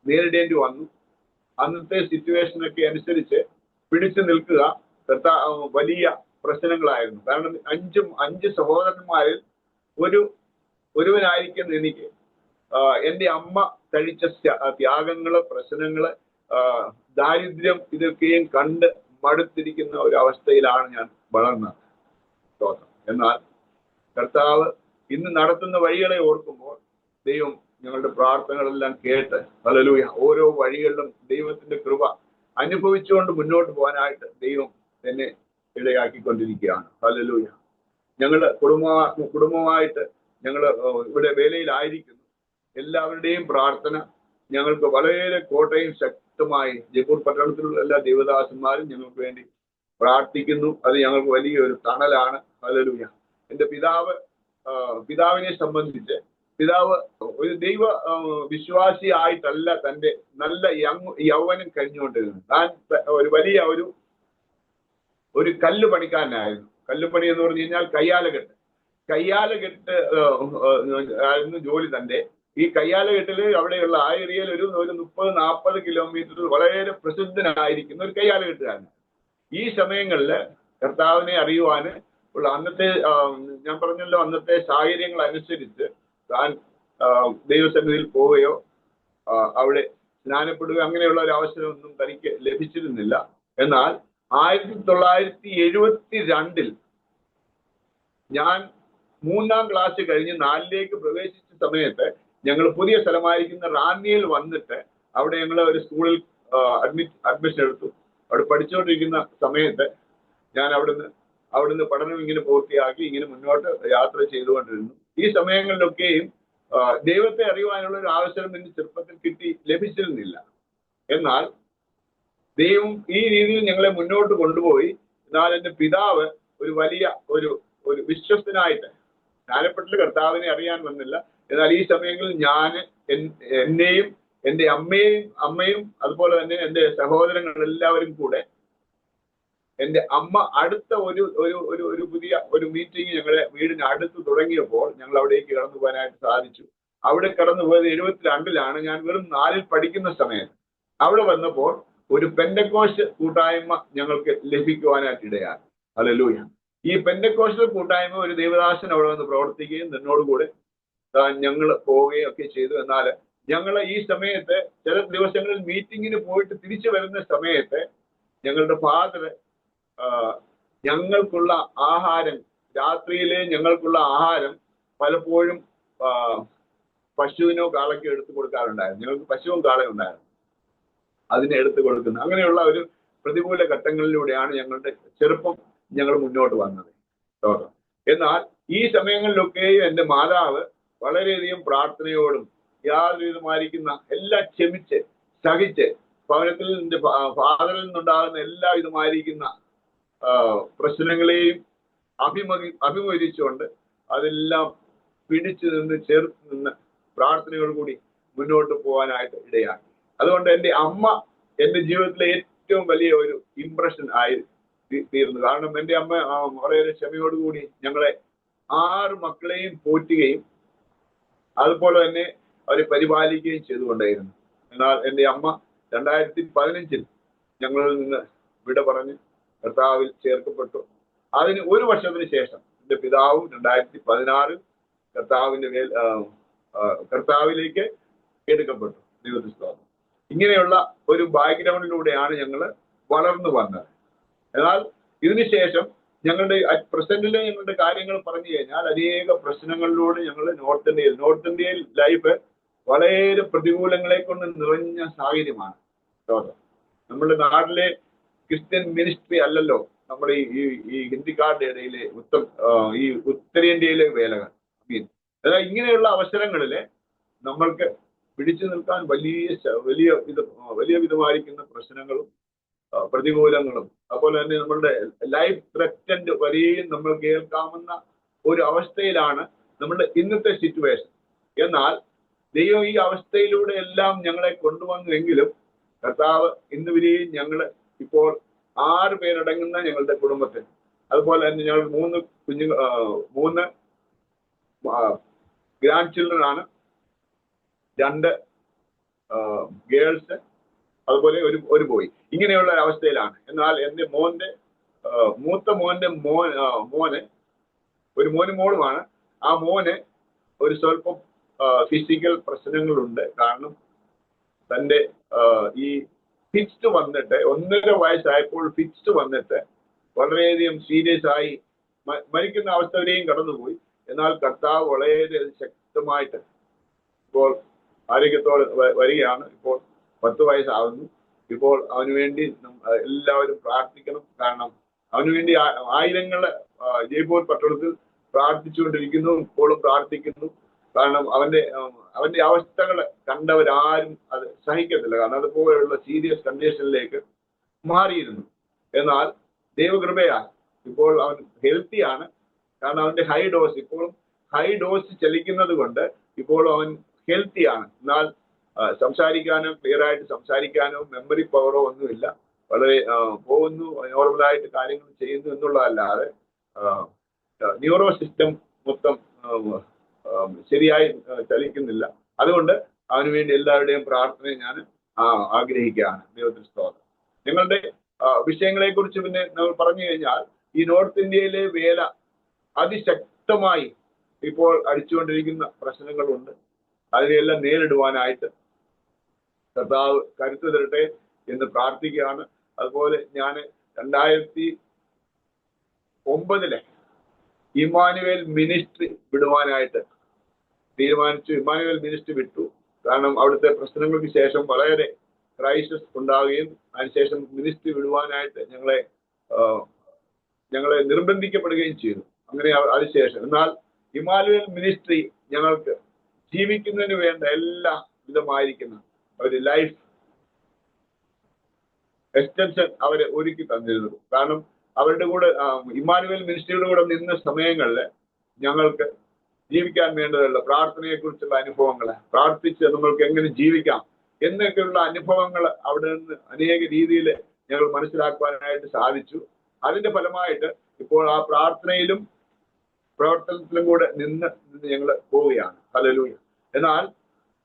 നേരിടേണ്ടി വന്നു. അന്നത്തെ സിറ്റുവേഷനൊക്കെ അനുസരിച്ച് പിടിച്ചു നിൽക്കുക വലിയ പ്രശ്നങ്ങളായിരുന്നു. കാരണം 5 സഹോദരന്മാരിൽ ഒരുവനായിരിക്കുന്ന എനിക്ക് എൻ്റെ അമ്മ കഴിച്ച ത്യാഗങ്ങള്, പ്രശ്നങ്ങള്, ദാരിദ്ര്യം ഇതൊക്കെയും കണ്ട് മടുത്തിരിക്കുന്ന ഒരു അവസ്ഥയിലാണ് ഞാൻ വളർന്നത്. എന്നാൽ കർത്താവ് ഇന്ന് നടത്തുന്ന വഴികളെ ഓർക്കുമ്പോൾ ദൈവം ഞങ്ങളുടെ പ്രാർത്ഥനകളെല്ലാം കേട്ട് ഹല്ലേലൂയ ഓരോ വഴികളിലും ദൈവത്തിന്റെ കൃപ അനുഭവിച്ചുകൊണ്ട് മുന്നോട്ട് പോകാനായിട്ട് ദൈവം എന്നെ ഇടയാക്കിക്കൊണ്ടിരിക്കുകയാണ്. ഹല്ലേലൂയ. ഞങ്ങൾ കുടുംബമായിട്ട് ഞങ്ങൾ ഇവിടെ വേലയിലായിരിക്കുന്നു. എല്ലാവരുടെയും പ്രാർത്ഥന ഞങ്ങൾക്ക് വളരെ കോട്ടയും ശക്തമായി ജയ്പൂർ പട്ടണത്തിലുള്ള എല്ലാ ദൈവദാസന്മാരും ഞങ്ങൾക്ക് വേണ്ടി പ്രാർത്ഥിക്കുന്നു. അത് ഞങ്ങൾക്ക് വലിയൊരു തണലാണ്. ഹല്ലേലൂയ. എൻ്റെ പിതാവിനെ സംബന്ധിച്ച് പിതാവ് ഒരു ദൈവ വിശ്വാസി ആയിട്ടല്ല തൻ്റെ നല്ല യൗവനം കഴിഞ്ഞുകൊണ്ടിരുന്നത്. താൻ വലിയ ഒരു കല്ല് പണിക്കാരനായിരുന്നു. കല്ലുപണി എന്ന് പറഞ്ഞു കഴിഞ്ഞാൽ കയ്യാലകെട്ട്. കയ്യാലകെട്ട് ആയിരുന്നു ജോലി തന്റെ. ഈ കയ്യാലകെട്ടില് അവിടെയുള്ള ആ ഏരിയയിൽ ഒരു 30-40 കിലോമീറ്റർ വളരെ പ്രസിദ്ധനായിരിക്കുന്ന ഒരു കയ്യാലകെട്ടുകാരൻ. ഈ സമയങ്ങളിൽ കർത്താവിനെ അറിയുവാന് ഉള്ള അന്നത്തെ ഞാൻ പറഞ്ഞല്ലോ, അന്നത്തെ സാഹചര്യങ്ങൾ അനുസരിച്ച് താൻ ദൈവസന്നിധിയിൽ പോവുകയോ അവിടെ സ്നാനപ്പെടുകയോ അങ്ങനെയുള്ള ഒരു അവസരമൊന്നും തനിക്ക് ലഭിച്ചിരുന്നില്ല. എന്നാൽ 1972 ഞാൻ 3ാം ക്ലാസ് കഴിഞ്ഞ് 4ലേക്ക് പ്രവേശിച്ച സമയത്ത് ഞങ്ങൾ പുതിയ സ്ഥലമായിരിക്കുന്ന റാന്നിയിൽ വന്നിട്ട് അവിടെ ഞങ്ങൾ ഒരു സ്കൂളിൽ അഡ്മിഷൻ എടുത്തു. അവിടെ പഠിച്ചുകൊണ്ടിരിക്കുന്ന സമയത്ത് ഞാൻ അവിടുന്ന് പഠനം ഇങ്ങനെ പൂർത്തിയാക്കി ഇങ്ങനെ മുന്നോട്ട് യാത്ര ചെയ്തുകൊണ്ടിരുന്നു. ഈ സമയങ്ങളിലൊക്കെയും ദൈവത്തെ അറിയുവാനുള്ള ഒരു അവസരം എന്റെ ചെറുപ്പത്തിൽ ലഭിച്ചിരുന്നില്ല. എന്നാൽ ദൈവം ഈ രീതിയിൽ ഞങ്ങളെ മുന്നോട്ട് കൊണ്ടുപോയി. എന്നാൽ എന്റെ പിതാവ് ഒരു വലിയ ഒരു വിശ്വസ്തനായിട്ട് സ്നാനപ്പെട്ടിൽ കർത്താവിനെ അറിയാൻ വന്നില്ല. എന്നാൽ ഈ സമയങ്ങളിൽ ഞാൻ എന്നെയും എൻ്റെ അമ്മയും അതുപോലെ തന്നെ എൻ്റെ സഹോദരങ്ങളെല്ലാവരും കൂടെ എൻ്റെ അമ്മ അടുത്ത ഒരു പുതിയ ഒരു മീറ്റിംഗ് ഞങ്ങളുടെ വീടിന് അടുത്ത് തുടങ്ങിയപ്പോൾ ഞങ്ങൾ അവിടേക്ക് കടന്നു പോകാനായിട്ട് സാധിച്ചു. അവിടെ കടന്നു പോയത് 72 ഞാൻ വെറും 4ൽ പഠിക്കുന്ന സമയത്ത്. അവിടെ വന്നപ്പോൾ ഒരു പെന്തക്കോസ്റ്റ് കൂട്ടായ്മ ഞങ്ങൾക്ക് ലഭിക്കുവാനായിട്ട് ഇടയായി. ഹല്ലേലൂയ. ഈ പെന്തക്കോസ്റ്റ് കൂട്ടായ്മ ഒരു ദേവദാസൻ അവിടെ വന്ന് പ്രവർത്തിക്കുകയും എന്നോടുകൂടെ ഞങ്ങൾ പോവുകയും ഒക്കെ ചെയ്തു. എന്നാൽ ഞങ്ങൾ ഈ സമയത്ത് ചില ദിവസങ്ങളിൽ മീറ്റിങ്ങിന് പോയിട്ട് തിരിച്ചു വരുന്ന സമയത്ത് ഞങ്ങളുടെ ഫാദർ ഞങ്ങൾക്കുള്ള ആഹാരം, രാത്രിയിലെ ഞങ്ങൾക്കുള്ള ആഹാരം പലപ്പോഴും പശുവിനോ കാളയ്ക്കോ എടുത്തു കൊടുക്കാറുണ്ടായിരുന്നു. ഞങ്ങൾക്ക് പശുവും കാളയും ഉണ്ടായിരുന്നു, അതിനെ എടുത്തു കൊടുക്കുന്നത്. അങ്ങനെയുള്ള ഒരു പ്രതികൂല ഘട്ടങ്ങളിലൂടെയാണ് ഞങ്ങളുടെ ചെറുപ്പം ഞങ്ങൾ മുന്നോട്ട് വന്നത്. എന്നാൽ ഈ സമയങ്ങളിലൊക്കെ എൻ്റെ മാതാവ് വളരെയധികം പ്രാർത്ഥനയോടും യാതൊരുവിധമായിരിക്കുന്ന എല്ലാം ക്ഷമിച്ച് സഹിച്ച് ഭവനത്തിൽ എൻ്റെ ഫാദറിൽ നിന്നുണ്ടാകുന്ന എല്ലാ വിധമായിരിക്കുന്ന പ്രശ്നങ്ങളെയും അഭിമുഖീകരിച്ചുകൊണ്ട് അതെല്ലാം പിടിച്ചു നിന്ന് ചേർത്ത് നിന്ന് പ്രാർത്ഥനയോടുകൂടി മുന്നോട്ട് പോകാനായിട്ട് ഇടയാക്കി. അതുകൊണ്ട് എൻ്റെ അമ്മ എൻ്റെ ജീവിതത്തിലെ ഏറ്റവും വലിയ ഒരു ഇംപ്രഷൻ ആയി തീർന്നു. കാരണം എൻ്റെ അമ്മ വളരെ ക്ഷമയോടുകൂടി ഞങ്ങളെ 6 മക്കളെയും പോറ്റുകയും അതുപോലെ തന്നെ അവരെ പരിപാലിക്കുകയും ചെയ്തുകൊണ്ടായിരുന്നു. എന്നാൽ എൻ്റെ അമ്മ 2015 ഞങ്ങളിൽ നിന്ന് വിട പറഞ്ഞ് കർത്താവിൽ ചേർക്കപ്പെട്ടു. അതിന് 1 വർഷത്തിന് ശേഷം എൻ്റെ പിതാവും 2016 കർത്താവിലേക്ക് എടുക്കപ്പെട്ടു. ദൈവത്തിന്റെ സ്തോത്രം. ഇങ്ങനെയുള്ള ഒരു ബാക്ക്ഗ്രൗണ്ടിലൂടെയാണ് ഞങ്ങൾ വളർന്നു വന്നത്. എന്നാൽ ഇതിനുശേഷം ഞങ്ങളുടെ പ്രസന്റിലെ ഞങ്ങളുടെ കാര്യങ്ങൾ പറഞ്ഞു കഴിഞ്ഞാൽ അനേക പ്രശ്നങ്ങളിലൂടെ ഞങ്ങൾ നോർത്ത് ഇന്ത്യയിൽ ലൈഫ് വളരെ പ്രതികൂലങ്ങളെ കൊണ്ട് നിറഞ്ഞ സാഹചര്യമാണ്. നമ്മുടെ നാട്ടിലെ ക്രിസ്ത്യൻ മിനിസ്ട്രി അല്ലല്ലോ നമ്മുടെ ഈ ഹിന്ദിക്കാരുടെ ഇടയിലെ ഈ ഉത്തരേന്ത്യയിലെ വേലകൾ. അതായത് ഇങ്ങനെയുള്ള അവസരങ്ങളില് നമ്മൾക്ക് പിടിച്ചു നിൽക്കാൻ വലിയ വിധമായിരിക്കുന്ന പ്രശ്നങ്ങളും പ്രതികൂലങ്ങളും അതുപോലെ തന്നെ നമ്മളുടെ ലൈഫ് ത്രെറ്റൻഡ് വരെയും നമ്മൾ കേൾക്കാവുന്ന ഒരു അവസ്ഥയിലാണ് നമ്മളുടെ ഇന്നത്തെ സിറ്റുവേഷൻ. എന്നാൽ ദൈവം ഈ അവസ്ഥയിലൂടെ എല്ലാം ഞങ്ങളെ കൊണ്ടുവന്നുവെങ്കിലും കർത്താവ് ഇന്ന് വരെയും ഞങ്ങൾ ഇപ്പോൾ 6 പേരടങ്ങുന്ന ഞങ്ങളുടെ കുടുംബത്തിൽ, അതുപോലെ തന്നെ ഞങ്ങൾ 3 ഗ്രാൻഡ് ചിൽഡ്രൻ ആണ്, 2 ഗേൾസ്, അതുപോലെ ഒരു ബോയ്. ഇങ്ങനെയുള്ള അവസ്ഥയിലാണ്. എന്നാൽ എൻ്റെ മൂത്ത മോന്റെ മോന് ഒരു മോനും മോളുമാണ്. ആ മോന് ഒരു സ്വല്പം ഫിസിക്കൽ പ്രശ്നങ്ങളുണ്ട്. കാരണം തൻ്റെ ഈ ഫിക്സ്ഡ് വന്നിട്ട് 1.5 വയസ്സായപ്പോൾ ഫിക്സ്ഡ് വന്നിട്ട് വളരെയധികം സീരിയസ് ആയി മരിക്കുന്ന അവസ്ഥ വരെയും കടന്നുപോയി. എന്നാൽ കർത്താവ് വളരെ ശക്തമായിട്ട് ഇപ്പോൾ ആരോഗ്യത്തോടെ വരികയാണ്. ഇപ്പോൾ 10 വയസ്സാവുന്നു. ഇപ്പോൾ അവന് വേണ്ടി എല്ലാവരും പ്രാർത്ഥിക്കണം. കാരണം അവന് വേണ്ടി ആയിരങ്ങള് ജയ്പൂർ പട്ടണത്തിൽ പ്രാർത്ഥിച്ചുകൊണ്ടിരിക്കുന്നു, ഇപ്പോഴും പ്രാർത്ഥിക്കുന്നു. കാരണം അവന്റെ അവസ്ഥകൾ കണ്ടവരാരും അത് സഹിക്കത്തില്ല. കാരണം അതുപോലെയുള്ള സീരിയസ് കണ്ടീഷനിലേക്ക് മാറിയിരുന്നു. എന്നാൽ ദൈവകൃപയാൽ ഇപ്പോൾ അവൻ ഹെൽത്തിയാണ്. കാരണം അവന്റെ ഇപ്പോഴും ഹൈ ഡോസ് ചലിക്കുന്നത് കൊണ്ട് ഇപ്പോൾ അവൻ ഹെൽത്തിയാണ്. എന്നാൽ സംസാരിക്കാനോ ക്ലിയർ ആയിട്ട് സംസാരിക്കാനോ മെമ്മറി പവറോ ഒന്നുമില്ല. വളരെ പോകുന്നു, നോർമലായിട്ട് കാര്യങ്ങൾ ചെയ്യുന്നു എന്നുള്ളതല്ലാതെ ന്യൂറോ സിസ്റ്റം മൊത്തം ശരിയായി ചലിക്കുന്നില്ല. അതുകൊണ്ട് അവന് വേണ്ടി എല്ലാവരുടെയും പ്രാർത്ഥനയെ ഞാൻ ആഗ്രഹിക്കുകയാണ്. ദൈവത്തിന് സ്തോത്രം. നിങ്ങളുടെ വിഷയങ്ങളെ കുറിച്ച് പിന്നെ നമ്മൾ പറഞ്ഞു കഴിഞ്ഞാൽ, ഈ നോർത്ത് ഇന്ത്യയിലെ വേല അതിശക്തമായി ഇപ്പോൾ അടിച്ചുകൊണ്ടിരിക്കുന്ന പ്രശ്നങ്ങളുണ്ട്. അതിനെല്ലാം നേരിടുവാനായിട്ട് കർത്താവ് കരുത്ത് തരട്ടെ എന്ന് പ്രാർത്ഥിക്കുകയാണ്. അതുപോലെ ഞാൻ 2009 ഇമ്മാനുവേൽ മിനിസ്ട്രി വിടുവാനായിട്ട് തീരുമാനിച്ചു. ഇമ്മാനുവേൽ മിനിസ്ട്രി വിട്ടു. കാരണം അവിടുത്തെ പ്രശ്നങ്ങൾക്ക് ശേഷം വളരെ ക്രൈസിസ് ഉണ്ടാവുകയും അതിനുശേഷം മിനിസ്ട്രി വിടുവാനായിട്ട് ഞങ്ങളെ നിർബന്ധിക്കപ്പെടുകയും ചെയ്തു. അങ്ങനെ അതിനുശേഷം എന്നാൽ ഇമ്മാനുവേൽ മിനിസ്ട്രി ഞങ്ങൾക്ക് ജീവിക്കുന്നതിന് വേണ്ട എല്ലാ വിധമായിരിക്കുന്ന ഒരു ലൈഫ് എക്സ്റ്റൻഷൻ അവരെ ഒരുക്കി തന്നിരുന്നു. കാരണം അവരുടെ കൂടെ ഇമ്മാനുവേൽ മിനിസ്ട്രിയുടെ കൂടെ നിന്ന സമയങ്ങളിൽ ഞങ്ങൾക്ക് ജീവിക്കാൻ വേണ്ടതുള്ള പ്രാർത്ഥനയെ കുറിച്ചുള്ള അനുഭവങ്ങൾ, പ്രാർത്ഥിച്ച് നമ്മൾക്ക് എങ്ങനെ ജീവിക്കാം എന്നൊക്കെയുള്ള അനുഭവങ്ങൾ അവിടെ നിന്ന് അനേക രീതിയിൽ ഞങ്ങൾ മനസ്സിലാക്കുവാനായിട്ട് സാധിച്ചു. അതിന്റെ ഫലമായിട്ട് ഇപ്പോൾ ആ പ്രാർത്ഥനയിലും പ്രവർത്തനത്തിലും കൂടെ നിന്ന് ഞങ്ങൾ പോവുകയാണ്. ഹല്ലേലൂയ. എന്നാൽ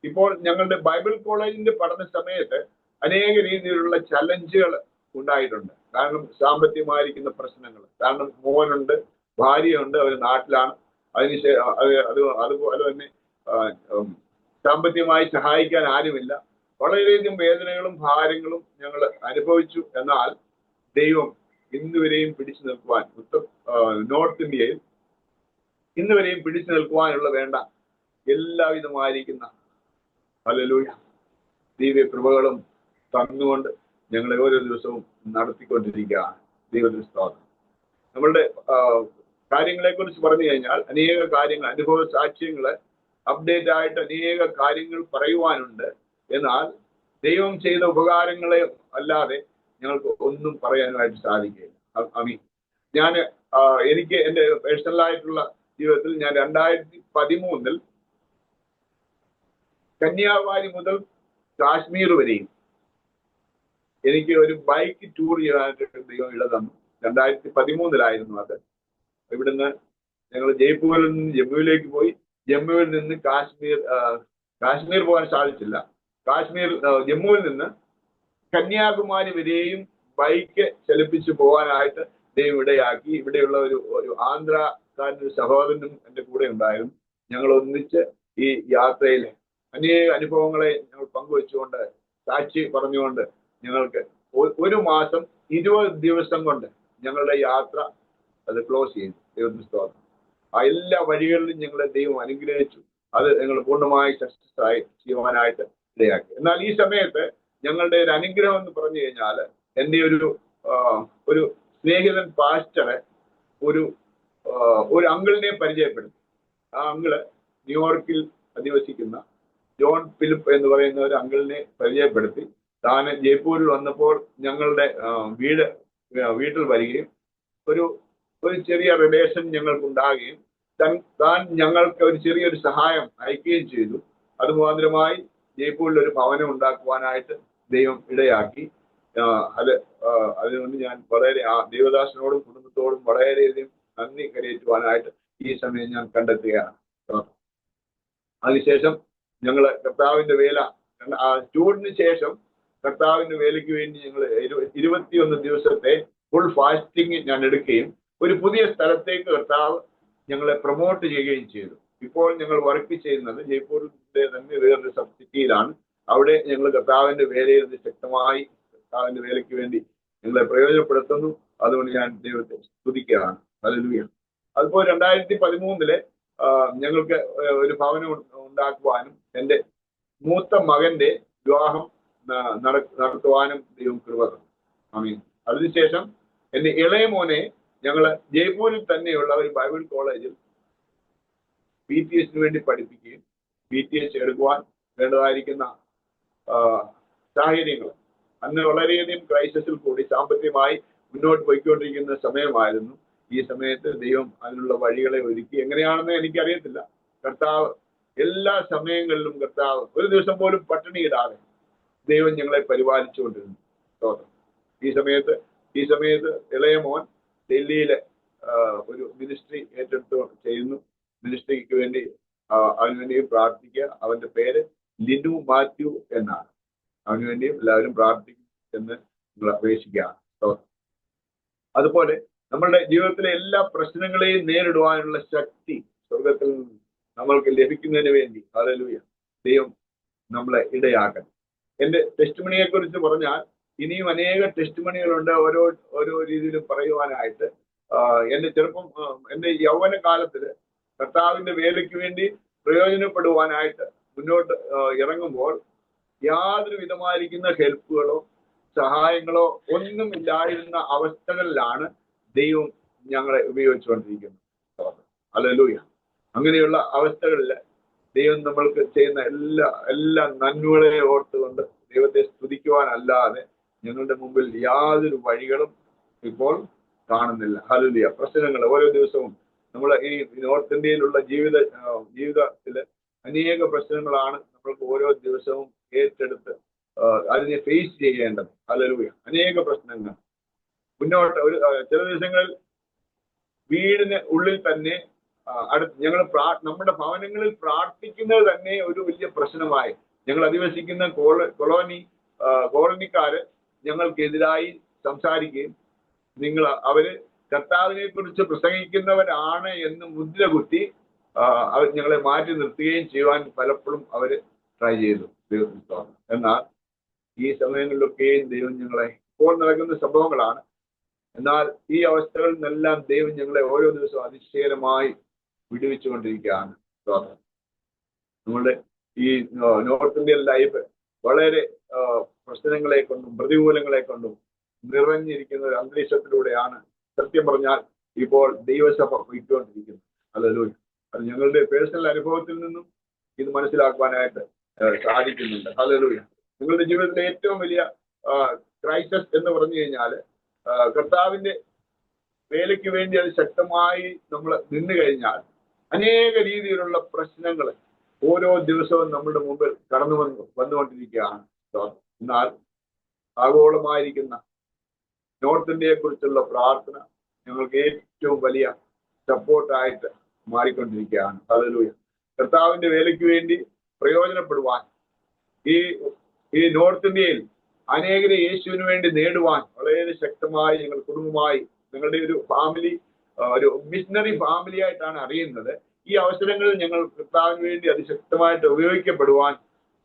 ഇപ്പോൾ ഞങ്ങളുടെ ബൈബിൾ കോളേജിന്റെ പഠന സമയത്ത് അനേക രീതിയിലുള്ള ചലഞ്ചുകൾ ഉണ്ടായിട്ടുണ്ട്. കാരണം സാമ്പത്തികമായിരിക്കുന്ന പ്രശ്നങ്ങൾ. കാരണം മോനുണ്ട്, ഭാര്യയുണ്ട്, അവർ നാട്ടിലാണ്. അതുപോലെ തന്നെ സാമ്പത്തികമായി സഹായിക്കാൻ ആരുമില്ല. വളരെയധികം വേദനകളും ഭാരങ്ങളും ഞങ്ങൾ അനുഭവിച്ചു. എന്നാൽ ദൈവം ഇന്നുവരെയും പിടിച്ചു നിൽക്കുവാൻ, നോർത്ത് ഇന്ത്യയിൽ ഇന്നുവരെയും പിടിച്ചു നിൽക്കുവാനുള്ള വേണ്ട എല്ലാവിധമായിരിക്കുന്ന ഹല്ലേലൂയ ദിവ്യ കൃപകളും തന്നുകൊണ്ട് ഞങ്ങളെ ഓരോ ദിവസവും നടത്തിക്കൊണ്ടിരിക്കുകയാണ്. ദൈവത്തിന് സ്തോത്രം. നമ്മളുടെ കാര്യങ്ങളെ കുറിച്ച് പറഞ്ഞു കഴിഞ്ഞാൽ അനേക കാര്യങ്ങൾ, അനുഭവ സാക്ഷ്യങ്ങള് അപ്ഡേറ്റ് ആയിട്ട് അനേക കാര്യങ്ങൾ പറയുവാനുണ്ട്. എന്നാൽ ദൈവം ചെയ്ത ഉപകാരങ്ങളെ അല്ലാതെ ഞങ്ങൾക്ക് ഒന്നും പറയാനായിട്ട് സാധിക്കില്ല. അമീൻ. എനിക്ക് എൻ്റെ പേഴ്സണലായിട്ടുള്ള ജീവിതത്തിൽ ഞാൻ 2013 കന്യാകുമാരി മുതൽ കാശ്മീർ വരെയും എനിക്ക് ഒരു ബൈക്ക് ടൂർ ചെയ്യാനായിട്ട് ദൈവം ഇട തന്നു. 2013 അത്. ഇവിടുന്ന് ഞങ്ങൾ ജയ്പൂരിൽ നിന്ന് ജമ്മുവിലേക്ക് പോയി. ജമ്മുവിൽ നിന്ന് കാശ്മീർ പോകാൻ സാധിച്ചില്ല. ജമ്മുവിൽ നിന്ന് കന്യാകുമാരി വരെയും ബൈക്ക് ചലിപ്പിച്ച് പോകാനായിട്ട് ദൈവം ഇടയാക്കി. ഇവിടെയുള്ള ഒരു ആന്ധ്രക്കാരൻ്റെ സഹോദരനും എൻ്റെ കൂടെ ഉണ്ടായിരുന്നു. ഞങ്ങൾ ഒന്നിച്ച് ഈ യാത്രയിൽ അനേക അനുഭവങ്ങളെ ഞങ്ങൾ പങ്കുവെച്ചുകൊണ്ട്, സാക്ഷി പറഞ്ഞുകൊണ്ട് ഞങ്ങൾക്ക് 1 മാസം 20 ദിവസം കൊണ്ട് ഞങ്ങളുടെ യാത്ര അത് ക്ലോസ് ചെയ്തു. ദൈവത്തിന് സ്തോത്രം. ആ എല്ലാ വഴികളിലും ഞങ്ങളെ ദൈവം അനുഗ്രഹിച്ചു. അത് ഞങ്ങൾ പൂർണ്ണമായി സക്സസ് ആയി ചെയ്യുവാനായിട്ട് ഇടയാക്കി. എന്നാൽ ഈ സമയത്ത് ഞങ്ങളുടെ ഒരു അനുഗ്രഹം എന്ന് പറഞ്ഞു കഴിഞ്ഞാൽ, എൻ്റെ ഒരു സ്നേഹിതൻ പാസ്റ്ററെ ഒരു അങ്കിളിനെ പരിചയപ്പെടുത്തി. ആ അങ്കിള് ന്യൂയോർക്കിൽ അധിവസിക്കുന്ന ജോൺ ഫിലിപ്പ് എന്ന് പറയുന്ന ഒരു അങ്കിളിനെ പരിചയപ്പെടുത്തി. താൻ ജയ്പൂരിൽ വന്നപ്പോൾ ഞങ്ങളുടെ വീട്ടിൽ വരികയും ഒരു ചെറിയ റിലേഷൻ ഞങ്ങൾക്ക് ഉണ്ടാകുകയും താൻ ഞങ്ങൾക്ക് ഒരു ചെറിയൊരു സഹായം അയക്കുകയും ചെയ്തു. അതുമാത്രമായി ജയ്പൂരിൽ ഒരു ഭവനം ഉണ്ടാക്കുവാനായിട്ട് ദൈവം ഇടയാക്കി. അതുകൊണ്ട് ഞാൻ വളരെ ദേവദാസനോടും കുടുംബത്തോടും വളരെയധികം നന്ദി കരയേറ്റുവാനായിട്ട് ഈ സമയം ഞാൻ കണ്ടെത്തുകയാണ്. അതിനുശേഷം ഞങ്ങൾ കർത്താവിന്റെ വേല, ടൂറിന് ശേഷം കർത്താവിന്റെ വേലയ്ക്ക് വേണ്ടി ഞങ്ങൾ 21 ദിവസത്തെ ഫുൾ ഫാസ്റ്റിംഗ് ഞാൻ എടുക്കുകയും ഒരു പുതിയ സ്ഥലത്തേക്ക് കർത്താവ് ഞങ്ങളെ പ്രൊമോട്ട് ചെയ്യുകയും ചെയ്തു. ഇപ്പോൾ ഞങ്ങൾ വർക്ക് ചെയ്യുന്നത് ജയ്പൂരിന്റെ തന്നെ വേറൊരു സബ് സിറ്റിയിലാണ്. അവിടെ ഞങ്ങൾ കർത്താവിന്റെ വേലയിൽ ശക്തമായി കർത്താവിന്റെ വേലയ്ക്ക് വേണ്ടി ഞങ്ങളെ പ്രയോജനപ്പെടുത്തുന്നു. അതുകൊണ്ട് ഞാൻ ദൈവത്തെ സ്തുതിക്കുകയാണ്. ഹല്ലേലൂയ. അതുപോലെ 2013 ഞങ്ങൾക്ക് ഒരു ഭവനം ഉണ്ടാക്കുവാനും എൻ്റെ മൂത്ത മകന്റെ വിവാഹം നടത്തുവാനും ദൈവം കൃപ തന്നു. ആമീൻ. അതിനുശേഷം എൻ്റെ ഇളയ മോനെ ഞങ്ങൾ ജയ്പൂരിൽ തന്നെയുള്ള ഒരു ബൈബിൾ കോളേജിൽ PTS വേണ്ടി പഠിപ്പിക്കുകയും PTS എടുക്കുവാൻ വേണ്ടതായിരിക്കുന്ന സാഹചര്യങ്ങൾ, അന്ന് വളരെയധികം ക്രൈസിസിൽ കൂടി സാമ്പത്തികമായി മുന്നോട്ട് പോയിക്കൊണ്ടിരിക്കുന്ന സമയമായിരുന്നു. ഈ സമയത്ത് ദൈവം അതിനുള്ള വഴികളെ ഒരുക്കി. എങ്ങനെയാണെന്ന് എനിക്കറിയത്തില്ല. കർത്താവ് എല്ലാ സമയങ്ങളിലും കർത്താവ് ഒരു ദിവസം പോലും പട്ടിണിയിടാതെ ദൈവം ഞങ്ങളെ പരിപാലിച്ചുകൊണ്ടിരുന്നു. സ്തോത്രം. ഈ സമയത്ത് ഇളയ മോൻ ഡൽഹിയിലെ ഒരു മിനിസ്ട്രി ഏറ്റെടുത്ത് ചെയ്യുന്നു. മിനിസ്ട്രിക്ക് വേണ്ടി അവന് വേണ്ടിയും പ്രാർത്ഥിക്കുക. അവന്റെ പേര് ലിനു മാത്യു എന്നാണ്. അവന് വേണ്ടിയും എല്ലാവരും പ്രാർത്ഥിക്കും എന്ന് നിങ്ങൾ അപേക്ഷിക്കുകയാണ്. അതുപോലെ നമ്മളുടെ ജീവിതത്തിലെ എല്ലാ പ്രശ്നങ്ങളെയും നേരിടുവാനുള്ള ശക്തി സ്വർഗത്തിൽ നിന്ന് നമ്മൾക്ക് ലഭിക്കുന്നതിന് വേണ്ടി ഹല്ലേലൂയ ദൈവം നമ്മളെ ഇടയാക്കണം. എന്റെ ടെസ്റ്റിമണിയെ കുറിച്ച് പറഞ്ഞാൽ ഇനിയും അനേക ടെസ്റ്റിമണികളുണ്ട് ഓരോ രീതിയിലും പറയുവാനായിട്ട്. എന്റെ യൗവന കാലത്തില് കർത്താവിന്റെ വേലയ്ക്ക് വേണ്ടി പ്രയോജനപ്പെടുവാനായിട്ട് മുന്നോട്ട് ഇറങ്ങുമ്പോൾ യാതൊരു വിധമായിരിക്കുന്ന ഹെൽപ്പുകളോ സഹായങ്ങളോ ഒന്നും ഇല്ലായിരുന്ന അവസ്ഥകളിലാണ് ദൈവം ഞങ്ങളെ ഉപയോഗിച്ചുകൊണ്ടിരിക്കുന്നത്. ഹല്ലേലൂയ. അങ്ങനെയുള്ള അവസ്ഥകളിൽ ദൈവം നമ്മൾക്ക് ചെയ്യുന്ന എല്ലാ നന്മകളെ ഓർത്തുകൊണ്ട് ദൈവത്തെ സ്തുതിക്കുവാനല്ലാതെ ഞങ്ങളുടെ മുമ്പിൽ യാതൊരു വഴികളും ഇപ്പോൾ കാണുന്നില്ല. ഹല്ലേലൂയ. പ്രശ്നങ്ങൾ ഓരോ ദിവസവും നമ്മൾ ഈ നോർത്ത് ഇന്ത്യയിലുള്ള ജീവിതത്തില് അനേക പ്രശ്നങ്ങളാണ് നമ്മൾക്ക് ഓരോ ദിവസവും ഏറ്റെടുത്ത് അതിനെ ഫേസ് ചെയ്യേണ്ടത്. ഹല്ലേലൂയ. അനേക പ്രശ്നങ്ങൾ മുന്നോട്ട് ചില ദിവസങ്ങളിൽ വീടിന് ഉള്ളിൽ തന്നെ ഞങ്ങൾ നമ്മുടെ ഭവനങ്ങളിൽ പ്രാർത്ഥിക്കുന്നത് തന്നെ ഒരു വലിയ പ്രശ്നമായി. ഞങ്ങൾ അധിവസിക്കുന്ന കോളനിക്കാര് ഞങ്ങൾക്കെതിരായി സംസാരിക്കുകയും അവര് കർത്താവിനെ കുറിച്ച് പ്രസംഗിക്കുന്നവരാണ് എന്ന് മുദ്ര കുത്തി അവർ ഞങ്ങളെ മാറ്റി നിർത്തുകയും ചെയ്യുവാൻ പലപ്പോഴും അവര് ട്രൈ ചെയ്തു. ദൈവത്തിന്. എന്നാൽ ഈ സമയങ്ങളിലൊക്കെയും ദൈവം ഞങ്ങളെ ഇപ്പോൾ നടക്കുന്ന സംഭവങ്ങളാണ്. എന്നാൽ ഈ അവസ്ഥകളിൽ നിന്നെല്ലാം ദൈവം ഞങ്ങളെ ഓരോ ദിവസവും അതിശയകരമായി വിടുവിച്ചുകൊണ്ടിരിക്കുകയാണ്. നമ്മുടെ ഈ നോർത്ത് ഇന്ത്യൻ ലൈഫ് വളരെ പ്രശ്നങ്ങളെ കൊണ്ടും പ്രതികൂലങ്ങളെ കൊണ്ടും നിറഞ്ഞിരിക്കുന്ന ഒരു അന്തരീക്ഷത്തിലൂടെയാണ് സത്യം പറഞ്ഞാൽ ഇപ്പോൾ ദൈവസഭ പോയിക്കൊണ്ടിരിക്കുന്നത്. ഹല്ലേലൂയ. അത് ഞങ്ങളുടെ പേഴ്സണൽ അനുഭവത്തിൽ നിന്നും ഇത് മനസ്സിലാക്കുവാനായിട്ട് സാധിക്കുന്നുണ്ട്. ഹല്ലേലൂയ. നിങ്ങളുടെ ജീവിതത്തിലെ ഏറ്റവും വലിയ ക്രൈസിസ് എന്ന് പറഞ്ഞു കഴിഞ്ഞാൽ കർത്താവിന്റെ വേലയ്ക്ക് വേണ്ടി അത് ശക്തമായി നമ്മൾ നിന്നു കഴിഞ്ഞാൽ അനേക രീതിയിലുള്ള പ്രശ്നങ്ങൾ ഓരോ ദിവസവും നമ്മുടെ മുമ്പിൽ കടന്നു വന്നുകൊണ്ടിരിക്കുകയാണ്. എന്നാൽ ആഗോളമായിരിക്കുന്ന നോർത്ത് ഇന്ത്യയെ കുറിച്ചുള്ള പ്രാർത്ഥന ഞങ്ങൾക്ക് ഏറ്റവും വലിയ സപ്പോർട്ടായിട്ട് മാറിക്കൊണ്ടിരിക്കുകയാണ്. ഹല്ലേലൂയ. കർത്താവിന്റെ വേലയ്ക്ക് വേണ്ടി പ്രയോജനപ്പെടുവാൻ ഈ നോർത്ത് ഇന്ത്യയിൽ അനേകരെ യേശുവിന് വേണ്ടി നേടുവാൻ വളരെ ശക്തമായി ഞങ്ങൾ കുടുംബമായി ഞങ്ങളുടെ ഒരു ഫാമിലി ഒരു മിഷണറി ഫാമിലി ആയിട്ടാണ് അറിയുന്നത്. ഈ അവസരങ്ങളിൽ ഞങ്ങൾ കർത്താവിന് വേണ്ടി അതിശക്തമായിട്ട് ഉപയോഗിക്കപ്പെടുവാൻ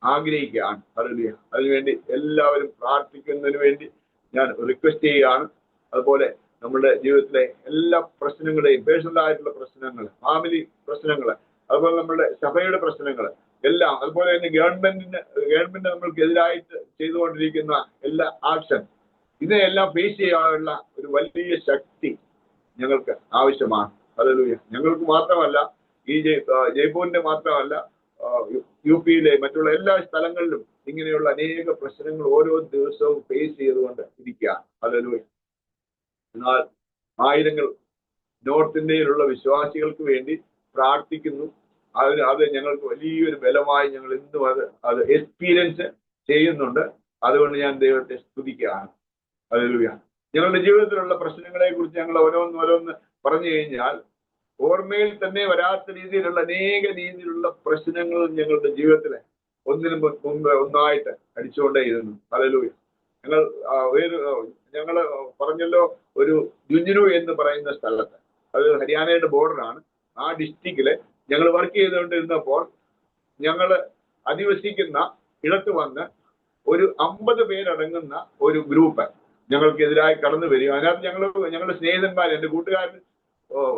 ആഗ്രഹിക്കുകയാണ്. ഹല്ലേലൂയ. അതിനുവേണ്ടി എല്ലാവരും പ്രാർത്ഥിക്കുന്നതിന് വേണ്ടി ഞാൻ റിക്വസ്റ്റ് ചെയ്യുകയാണ്. അതുപോലെ നമ്മുടെ ജീവിതത്തിലെ എല്ലാ പ്രശ്നങ്ങളെയും പേഴ്സണൽ ആയിട്ടുള്ള പ്രശ്നങ്ങൾ, ഫാമിലി പ്രശ്നങ്ങൾ, അതുപോലെ നമ്മുടെ സഭയുടെ പ്രശ്നങ്ങൾ എല്ലാം, അതുപോലെ തന്നെ ഗവൺമെന്റ് നമ്മൾക്കെതിരായിട്ട് ചെയ്തുകൊണ്ടിരിക്കുന്ന എല്ലാ ആക്ഷൻ, ഇതിനെല്ലാം ഫേസ് ചെയ്യാനുള്ള ഒരു വലിയ ശക്തി ഞങ്ങൾക്ക് ആവശ്യമാണ്. ഹല്ലേലൂയ. ഞങ്ങൾക്ക് മാത്രമല്ല, ഈ ജയ്പൂരിന്റെ മാത്രമല്ല, യുപിയിലെ മറ്റുള്ള എല്ലാ സ്ഥലങ്ങളിലും ഇങ്ങനെയുള്ള അനേക പ്രശ്നങ്ങൾ ഓരോ ദിവസവും ഫേസ് ചെയ്തുകൊണ്ട് ഇരിക്കുകയാണ്. ഹല്ലേലൂയ. എന്നാൽ ആയിരങ്ങൾ നോർത്ത് ഇന്ത്യയിലുള്ള വിശ്വാസികൾക്ക് വേണ്ടി പ്രാർത്ഥിക്കുന്നു. അത് ഞങ്ങൾക്ക് വലിയൊരു ബലമായി ഞങ്ങൾ ഇന്നും അത് എക്സ്പീരിയൻസ് ചെയ്യുന്നുണ്ട്. അതുകൊണ്ട് ഞാൻ ദൈവത്തെ സ്തുതിക്കുകയാണ്. ഹല്ലേലൂയ. ഞങ്ങളുടെ ജീവിതത്തിലുള്ള പ്രശ്നങ്ങളെ കുറിച്ച് ഞങ്ങൾ ഓരോന്ന് പറഞ്ഞു കഴിഞ്ഞാൽ ഓർമ്മയിൽ തന്നെ വരാത്ത രീതിയിലുള്ള അനേക രീതിയിലുള്ള പ്രശ്നങ്ങൾ ഞങ്ങളുടെ ജീവിതത്തിലെ ഒന്നിനും മുമ്പ് ഒന്നായിട്ട് അടിച്ചുകൊണ്ടേയിരുന്നു. ഹല്ലേലൂയ. ഞങ്ങൾ പറഞ്ഞല്ലോ, ഒരു ജുഞ്ചുനു എന്ന് പറയുന്ന സ്ഥലത്ത്, അത് ഹരിയാനയുടെ ബോർഡറാണ്. ആ ഡിസ്ട്രിക്റ്റില് ഞങ്ങൾ വർക്ക് ചെയ്തുകൊണ്ടിരുന്നപ്പോൾ ഞങ്ങൾ അധിവസിക്കുന്ന ഇടത്ത് വന്ന് ഒരു 50 പേരടങ്ങുന്ന ഒരു ഗ്രൂപ്പ് ഞങ്ങൾക്കെതിരായി കടന്നു വരിക. അതിനകത്ത് ഞങ്ങളുടെ സ്നേഹിതന്മാർ, എൻ്റെ കൂട്ടുകാരൻ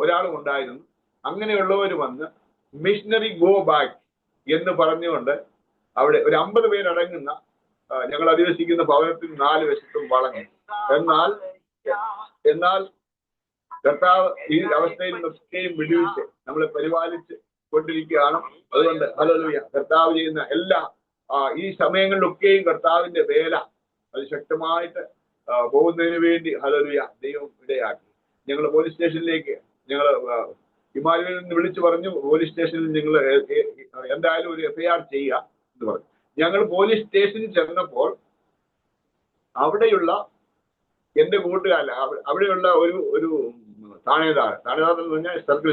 ഒരാളും ഉണ്ടായിരുന്നു. അങ്ങനെയുള്ളവർ വന്ന് മിഷണറി ഗോ ബാക്ക് എന്ന് പറഞ്ഞുകൊണ്ട് അവിടെ ഒരു 50 പേരടങ്ങുന്ന ഞങ്ങൾ അധിവസിക്കുന്ന ഭവനത്തിന് 4 വശത്തും വളഞ്ഞു. എന്നാൽ കർത്താവ് ഈ അവസ്ഥയിൽ നിന്നൊക്കെയും വിടുവിച്ച് നമ്മളെ പരിപാലിച്ച് കൊണ്ടിരിക്കുകയാണ്. അതുകൊണ്ട് ഹല്ലേലൂയ, കർത്താവ് ചെയ്യുന്ന എല്ലാ ഈ സമയങ്ങളിലൊക്കെയും കർത്താവിന്റെ വേല അത് ശക്തമായിട്ട് പോകുന്നതിന് വേണ്ടി ഹല്ലേലൂയ ദൈവം ഇടയാക്കി. ഞങ്ങൾ പോലീസ് സ്റ്റേഷനിലേക്ക് ഞങ്ങൾ ഹിമാലയയിൽ നിന്ന് വിളിച്ചു പറഞ്ഞു, പോലീസ് സ്റ്റേഷനിൽ നിങ്ങൾ എന്തായാലും ഒരു FIR ചെയ്യുക എന്ന് പറഞ്ഞു. ഞങ്ങൾ പോലീസ് സ്റ്റേഷനിൽ ചെന്നപ്പോൾ അവിടെയുള്ള എന്റെ കൂട്ടുകാരൻ, അവിടെയുള്ള ഒരു താണേദാർ എന്ന് പറഞ്ഞാൽ സർക്കിൾ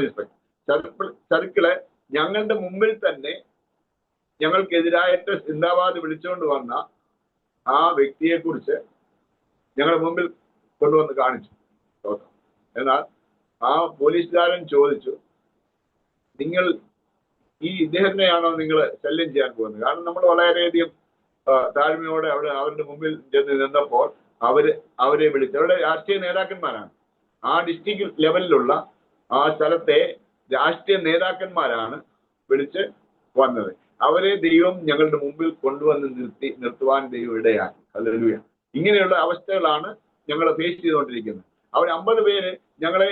സർക്കിള് ഞങ്ങളുടെ മുമ്പിൽ തന്നെ ഞങ്ങൾക്കെതിരായിട്ട് സിന്ദാബാദ് വിളിച്ചുകൊണ്ട് വന്ന ആ വ്യക്തിയെ കുറിച്ച് ഞങ്ങളുടെ മുമ്പിൽ കൊണ്ടുവന്ന് കാണിച്ചു. എന്നാൽ ആ പോലീസുകാരൻ ചോദിച്ചു, നിങ്ങൾ ഇദ്ദേഹത്തിനെയാണോ നിങ്ങൾ ശല്യം ചെയ്യാൻ പോകുന്നത്? കാരണം നമ്മൾ വളരെയധികം താഴ്മയോടെ അവരുടെ മുമ്പിൽ ചെന്ന് നിന്നപ്പോൾ അവരെ വിളിച്ചു. അവരുടെ രാഷ്ട്രീയ നേതാക്കന്മാരാണ്, ആ ഡിസ്ട്രിക്ട് ലെവലിലുള്ള ആ സ്ഥലത്തെ രാഷ്ട്രീയ നേതാക്കന്മാരാണ് വിളിച്ച് വന്നത്. അവരെ ദൈവം ഞങ്ങളുടെ മുമ്പിൽ കൊണ്ടുവന്ന് നിർത്തുവാൻ ദൈവം ഇടയാക്കി. ഹല്ലേലൂയ. ഇങ്ങനെയുള്ള അവസ്ഥകളാണ് ഞങ്ങൾ ഫേസ് ചെയ്തുകൊണ്ടിരിക്കുന്നത്. അവർ 50 പേര് ഞങ്ങളെ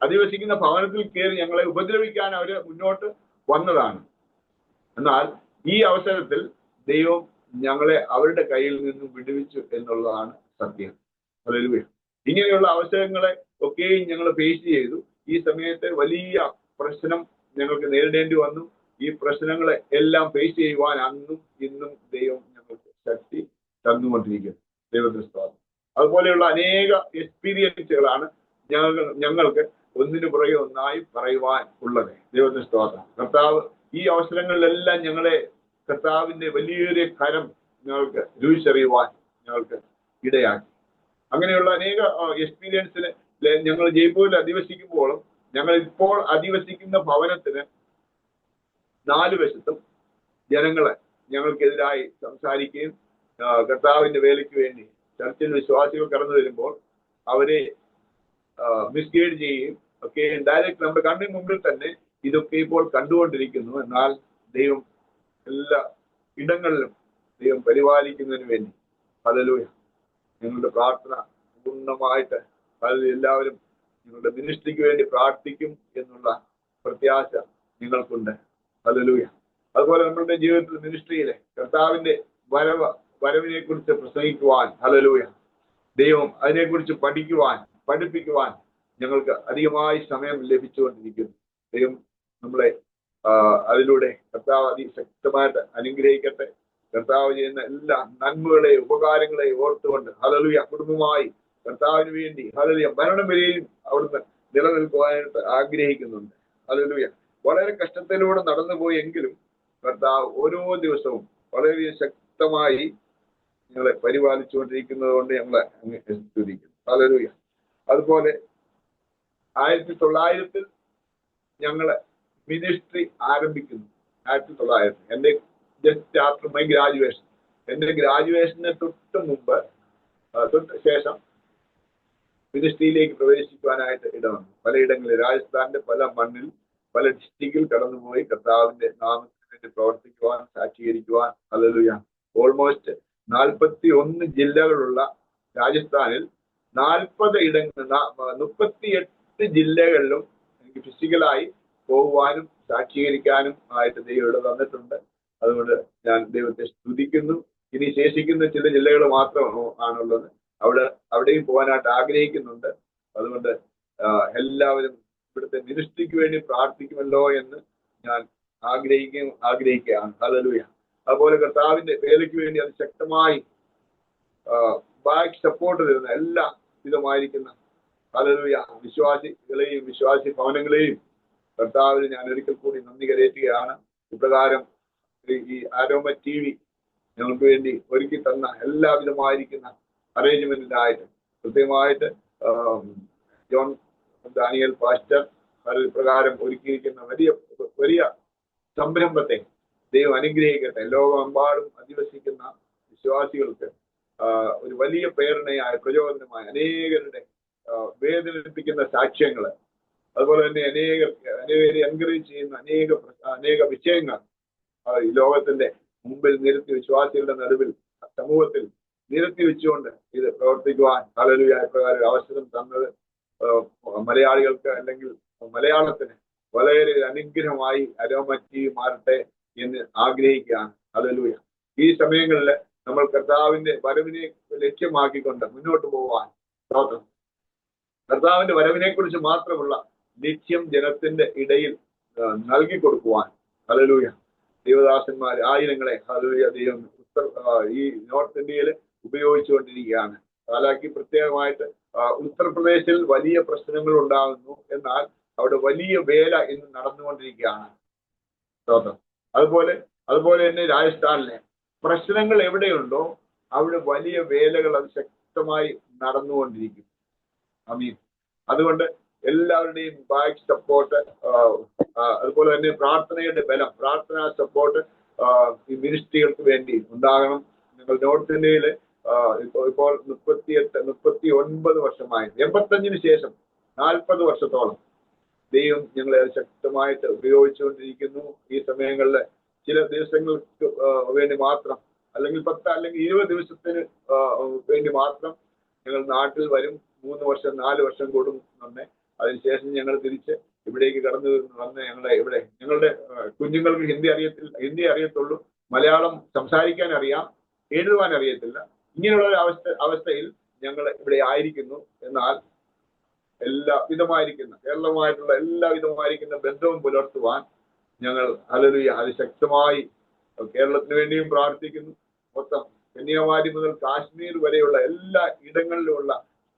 അധിവസിക്കുന്ന ഭവനത്തിൽ കയറി ഞങ്ങളെ ഉപദ്രവിക്കാൻ അവർ മുന്നോട്ട് വന്നതാണ്. എന്നാൽ ഈ അവസരത്തിൽ ദൈവം ഞങ്ങളെ അവരുടെ കയ്യിൽ നിന്നും വിടുവിച്ചു എന്നുള്ളതാണ് സത്യം. ഹല്ലേലൂയ. ഇങ്ങനെയുള്ള അവസരങ്ങളെ ഒക്കെയും ഞങ്ങൾ ഫേസ് ചെയ്തു. ഈ സമയത്ത് വലിയ പ്രശ്നം ഞങ്ങൾക്ക് നേരിടേണ്ടി വന്നു. ഈ പ്രശ്നങ്ങളെ എല്ലാം ഫേസ് ചെയ്യുവാൻ അന്നും ഇന്നും ദൈവം ഞങ്ങൾക്ക് ശക്തി തന്നുകൊണ്ടിരിക്കുന്നു. ദൈവത്തിന് സ്തോത്രം. അതുപോലെയുള്ള അനേക എക്സ്പീരിയൻസുകളാണ് ഞങ്ങൾക്ക് ഒന്നിനു പുറകെ ഒന്നായി പറയുവാൻ ഉള്ളത്. ദൈവത്തിന് സ്തോത്രം. കർത്താവ് ഈ അവസരങ്ങളിലെല്ലാം ഞങ്ങളെ കർത്താവിന്റെ വലിയൊരു കരം ഞങ്ങൾക്ക് രുചിച്ചറിയുവാൻ ഞങ്ങൾക്ക് ഇടയാക്കി. അങ്ങനെയുള്ള അനേക എക്സ്പീരിയൻസിന് ഞങ്ങൾ ജയ്പൂരിൽ അധിവസിക്കുമ്പോഴും ഞങ്ങൾ ഇപ്പോൾ അധിവസിക്കുന്ന ഭവനത്തിന് 4 വശത്തും ജനങ്ങളെ ഞങ്ങൾക്കെതിരായി സംസാരിക്കുകയും കർത്താവിന്റെ വേലയ്ക്ക് വേണ്ടി ചർച്ചിൽ വിശ്വാസികൾ കടന്നു വരുമ്പോൾ അവരെ മിസ്ഗൈഡ് ചെയ്യുകയും ഒക്കെ ഡയറക്റ്റ് നമ്മുടെ കണ്ണിന് മുമ്പിൽ തന്നെ ഇതൊക്കെ ഇപ്പോൾ കണ്ടുകൊണ്ടിരിക്കുന്നു. എന്നാൽ ദൈവം എല്ലാ ഇടങ്ങളിലും ദൈവം പരിപാലിക്കുന്നതിന് വേണ്ടി ഹല്ലേലൂയ ഞങ്ങളുടെ പ്രാർത്ഥന പൂർണ്ണമായിട്ട് എല്ലാവരും നിങ്ങളുടെ മിനിസ്ട്രിക്ക് വേണ്ടി പ്രാർത്ഥിക്കും എന്നുള്ള പ്രത്യാശ നിങ്ങൾക്കുണ്ട്. ഹല്ലേലൂയ. അതുപോലെ നമ്മളുടെ ജീവിതത്തിൽ മിനിസ്ട്രിയിലെ കർത്താവിന്റെ വരവിനെ കുറിച്ച് പ്രസംഗിക്കുവാൻ ഹല്ലേലൂയ ദൈവം അതിനെക്കുറിച്ച് പഠിപ്പിക്കുവാൻ ഞങ്ങൾക്ക് അധികമായി സമയം ലഭിച്ചുകൊണ്ടിരിക്കുന്നു. ദൈവം നമ്മളെ അതിലൂടെ കർത്താവ് അതിശക്തമായിട്ട് അനുഗ്രഹിക്കട്ടെ. കർത്താവ് ചെയ്യുന്ന എല്ലാ നന്മകളെയും ഉപകാരങ്ങളെയും ഓർത്തുകൊണ്ട് ഹല്ലേലൂയ കുടുംബമായി കർത്താവിന് വേണ്ടി ഹല്ലേലൂയ മരണം വരെയും അവിടുന്ന് നിലനിൽക്കുവാനായിട്ട് ആഗ്രഹിക്കുന്നുണ്ട്. ഹല്ലേലൂയ. വളരെ കഷ്ടത്തിലൂടെ നടന്നുപോയെങ്കിലും കർത്താവ് ഓരോ ദിവസവും വളരെ ശക്തമായി ഞങ്ങളെ പരിപാലിച്ചുകൊണ്ടിരിക്കുന്നത് കൊണ്ട് ഞങ്ങളെ സ്തുതിക്കുന്നു. ഹല്ലേലൂയ. അതുപോലെ 1900 ഞങ്ങള് മിനിസ്ട്രി ആരംഭിക്കുന്നു. 1900 എന്റെ ജസ്റ്റ് ആഫ്റ്റർ മൈ ഗ്രാജുവേഷൻ, എന്റെ ഗ്രാജുവേഷന് തൊട്ട് ശേഷം മിനിസ്ട്രിയിലേക്ക് പ്രവേശിക്കുവാനായിട്ട് ഇടവന്നു. പലയിടങ്ങളിൽ രാജസ്ഥാന്റെ പല മണ്ണിൽ പല ഡിസ്ട്രിക്റ്റിൽ കടന്നുപോയി കർത്താവിന്റെ നാമത്തിന് വേണ്ടി പ്രവർത്തിക്കുവാൻ സാക്ഷീകരിക്കുവാൻ ഹല്ലേലൂയ. ഓൾമോസ്റ്റ് 41 ജില്ലകളുള്ള രാജസ്ഥാനിൽ 38 ജില്ലകളിലും എനിക്ക് ഫിസിക്കലായി പോകുവാനും സാക്ഷീകരിക്കാനും ആയിട്ട് ദൈവം ഇവിടെ തന്നിട്ടുണ്ട്. അതുകൊണ്ട് ഞാൻ ദൈവത്തെ സ്തുതിക്കുന്നു. ഇനി ശേഷിക്കുന്ന ചില ജില്ലകൾ മാത്രമാണുള്ളത്. അവിടെയും പോകാനായിട്ട് ആഗ്രഹിക്കുന്നുണ്ട്. അതുകൊണ്ട് എല്ലാവരും ഇവിടുത്തെ മിനിസ്ട്രിക്ക് വേണ്ടി പ്രാർത്ഥിക്കുമല്ലോ എന്ന് ഞാൻ ആഗ്രഹിക്കുകയാണ്. ഹല്ലേലൂയ. അതുപോലെ കർത്താവിന്റെ വേലയ്ക്ക് വേണ്ടി അത് ശക്തമായി ബാക്ക് സപ്പോർട്ട് തരുന്ന എല്ലാ വിധമായിരിക്കുന്ന ഹല്ലേലൂയ വിശ്വാസികളെയും വിശ്വാസി ഭവനങ്ങളെയും കർത്താവിന് ഞാൻ ഒരിക്കൽ കൂടി നന്ദി കരയറ്റുകയാണ്. ഇപ്രകാരം ഈ ആരോമ TV ഞങ്ങൾക്ക് വേണ്ടി ഒരുക്കി തന്ന എല്ലാവിധമായിരിക്കുന്ന അറേഞ്ച്മെന്റിനായിട്ട് പ്രത്യേകമായിട്ട് ജോൺ ദാനിയൽ പാസ്റ്റർ പ്രകാരം ഒരുക്കിയിരിക്കുന്ന വലിയ സംരംഭത്തെ ദൈവം അനുഗ്രഹിക്കട്ടെ. ലോകമെമ്പാടും അധിവസിക്കുന്ന വിശ്വാസികൾക്ക് ഒരു വലിയ പ്രേരണയായ പ്രചോദനമായ അനേകരുടെ വേദനിപ്പിക്കുന്ന സാക്ഷ്യങ്ങള്, അതുപോലെ തന്നെ അനേകരെ എൻകറേജ് ചെയ്യുന്ന അനേക വിഷയങ്ങൾ ഈ ലോകത്തിന്റെ മുമ്പിൽ നിരത്തി വിശ്വാസികളുടെ നടുവിൽ സമൂഹത്തിൽ നിരത്തി വെച്ചുകൊണ്ട് ഇത് പ്രവർത്തിക്കുവാൻ ഹല്ലേലൂയ പ്രകാരം അവസരം തന്നത് മലയാളികൾക്ക് അല്ലെങ്കിൽ മലയാളത്തിന് വളരെ അനുഗ്രഹമായി അരോമ TV മാറട്ടെ എന്ന് ആഗ്രഹിക്കുകയാണ്. ഹല്ലേലൂയ. ഈ സമയങ്ങളിൽ നമ്മൾ കർത്താവിന്റെ വരവിനെ ലക്ഷ്യമാക്കിക്കൊണ്ട് മുന്നോട്ട് പോകാൻ കർത്താവിന്റെ വരവിനെ കുറിച്ച് മാത്രമുള്ള ലക്ഷ്യം ജനത്തിന്റെ ഇടയിൽ നൽകി കൊടുക്കുവാൻ ഹല്ലേലൂയ ദൈവദാസന്മാർ ആയിരങ്ങളെ ഹല്ലേലൂയ ദൈവം ഈ നോർത്ത് ഇന്ത്യയിൽ ഉപയോഗിച്ചുകൊണ്ടിരിക്കുകയാണ്. ഹാലാക്കി പ്രത്യേകമായിട്ട് ഉത്തർപ്രദേശിൽ വലിയ പ്രശ്നങ്ങൾ ഉണ്ടാകുന്നു. എന്നാൽ അവിടെ വലിയ വേല ഇന്ന് നടന്നുകൊണ്ടിരിക്കുകയാണ്. സ്തോത്രം. അതുപോലെ തന്നെ രാജസ്ഥാനിലെ പ്രശ്നങ്ങൾ എവിടെയുണ്ടോ അവിടെ വലിയ വേലകൾ അത് ശക്തമായി നടന്നുകൊണ്ടിരിക്കും. അമീൻ. അതുകൊണ്ട് എല്ലാവരുടെയും ബാക്ക് സപ്പോർട്ട്, അതുപോലെ തന്നെ പ്രാർത്ഥനയുടെ ബലം, പ്രാർത്ഥനാ സപ്പോർട്ട് ഈ മിനിസ്ട്രികൾക്ക് വേണ്ടി ഉണ്ടാകണം. നിങ്ങൾ നോർത്ത് ഇന്ത്യയില് ഇപ്പോൾ 39 വർഷമായി, 85 ശേഷം 40 വർഷത്തോളം ദൈവം ഞങ്ങളെ ശക്തമായിട്ട് ഉപയോഗിച്ചുകൊണ്ടിരിക്കുന്നു. ഈ സമയങ്ങളിൽ ചില ദിവസങ്ങൾക്ക് വേണ്ടി മാത്രം, അല്ലെങ്കിൽ 10 അല്ലെങ്കിൽ 20 ദിവസത്തിന് വേണ്ടി മാത്രം ഞങ്ങൾ നാട്ടിൽ വരും. 3 വർഷം 4 വർഷം കൂടുന്നുണ്ട്. അതിനുശേഷം ഞങ്ങൾ തിരിച്ച് ഇവിടേക്ക് കടന്നു വന്ന് ഞങ്ങളുടെ കുഞ്ഞുങ്ങൾക്ക് ഹിന്ദി അറിയത്തുള്ളൂ, മലയാളം സംസാരിക്കാൻ അറിയാം, എഴുതുവാൻ അറിയത്തില്ല. ഇങ്ങനെയുള്ള ഒരു അവസ്ഥയിൽ ഞങ്ങൾ ഇവിടെ ആയിരിക്കുന്നു. എന്നാൽ കേരളമായിട്ടുള്ള എല്ലാവിധമായിരിക്കുന്ന ബന്ധവും പുലർത്തുവാൻ ഞങ്ങൾ ഹല്ലേലൂയ അതിശക്തമായി കേരളത്തിന് വേണ്ടിയും പ്രാർത്ഥിക്കുന്നു. മൊത്തം കന്യാകുമാരി മുതൽ കാശ്മീർ വരെയുള്ള എല്ലാ ഇടങ്ങളിലുമുള്ള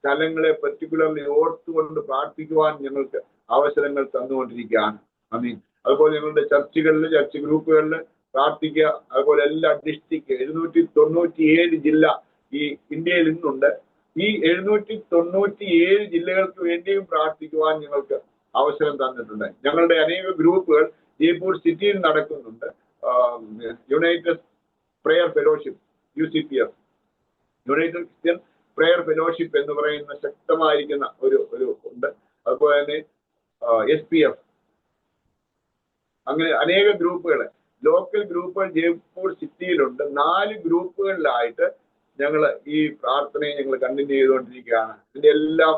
സ്ഥലങ്ങളെ പർട്ടിക്കുലർലി ഓർത്തുകൊണ്ട് പ്രാർത്ഥിക്കുവാൻ ഞങ്ങൾക്ക് അവസരങ്ങൾ തന്നുകൊണ്ടിരിക്കുകയാണ്. അമീൻ. അതുപോലെ ഞങ്ങളുടെ ചർച്ച് ഗ്രൂപ്പുകളിൽ പ്രാർത്ഥിക്കുക. അതുപോലെ എല്ലാ ഡിസ്ട്രിക്ട് 797 ജില്ല ഈ ഇന്ത്യയിൽ ഇന്നുണ്ട്. ഈ 797 ജില്ലകൾക്ക് വേണ്ടിയും പ്രാർത്ഥിക്കുവാൻ ഞങ്ങൾക്ക് അവസരം തന്നിട്ടുണ്ട്. ഞങ്ങളുടെ അനേക ഗ്രൂപ്പുകൾ ജയ്പൂർ സിറ്റിയിൽ നടക്കുന്നുണ്ട്. United prayer fellowship, UCPF, United Christian prayer fellowship എന്ന് പറയുന്ന ശക്തമായിരിക്കുന്ന ഒരു ഉണ്ട്. അതുപോലെ തന്നെ SPF, അങ്ങനെ അനേക ഗ്രൂപ്പുകൾ, ലോക്കൽ ഗ്രൂപ്പുകൾ ജയ്പൂർ സിറ്റിയിലുണ്ട്. 4 ഗ്രൂപ്പുകളിലായിട്ട് ഞങ്ങൾ ഈ പ്രാർത്ഥനയെ ഞങ്ങൾ കണ്ടിന്യൂ ചെയ്തുകൊണ്ടിരിക്കുകയാണ്. ഇതിന്റെ എല്ലാം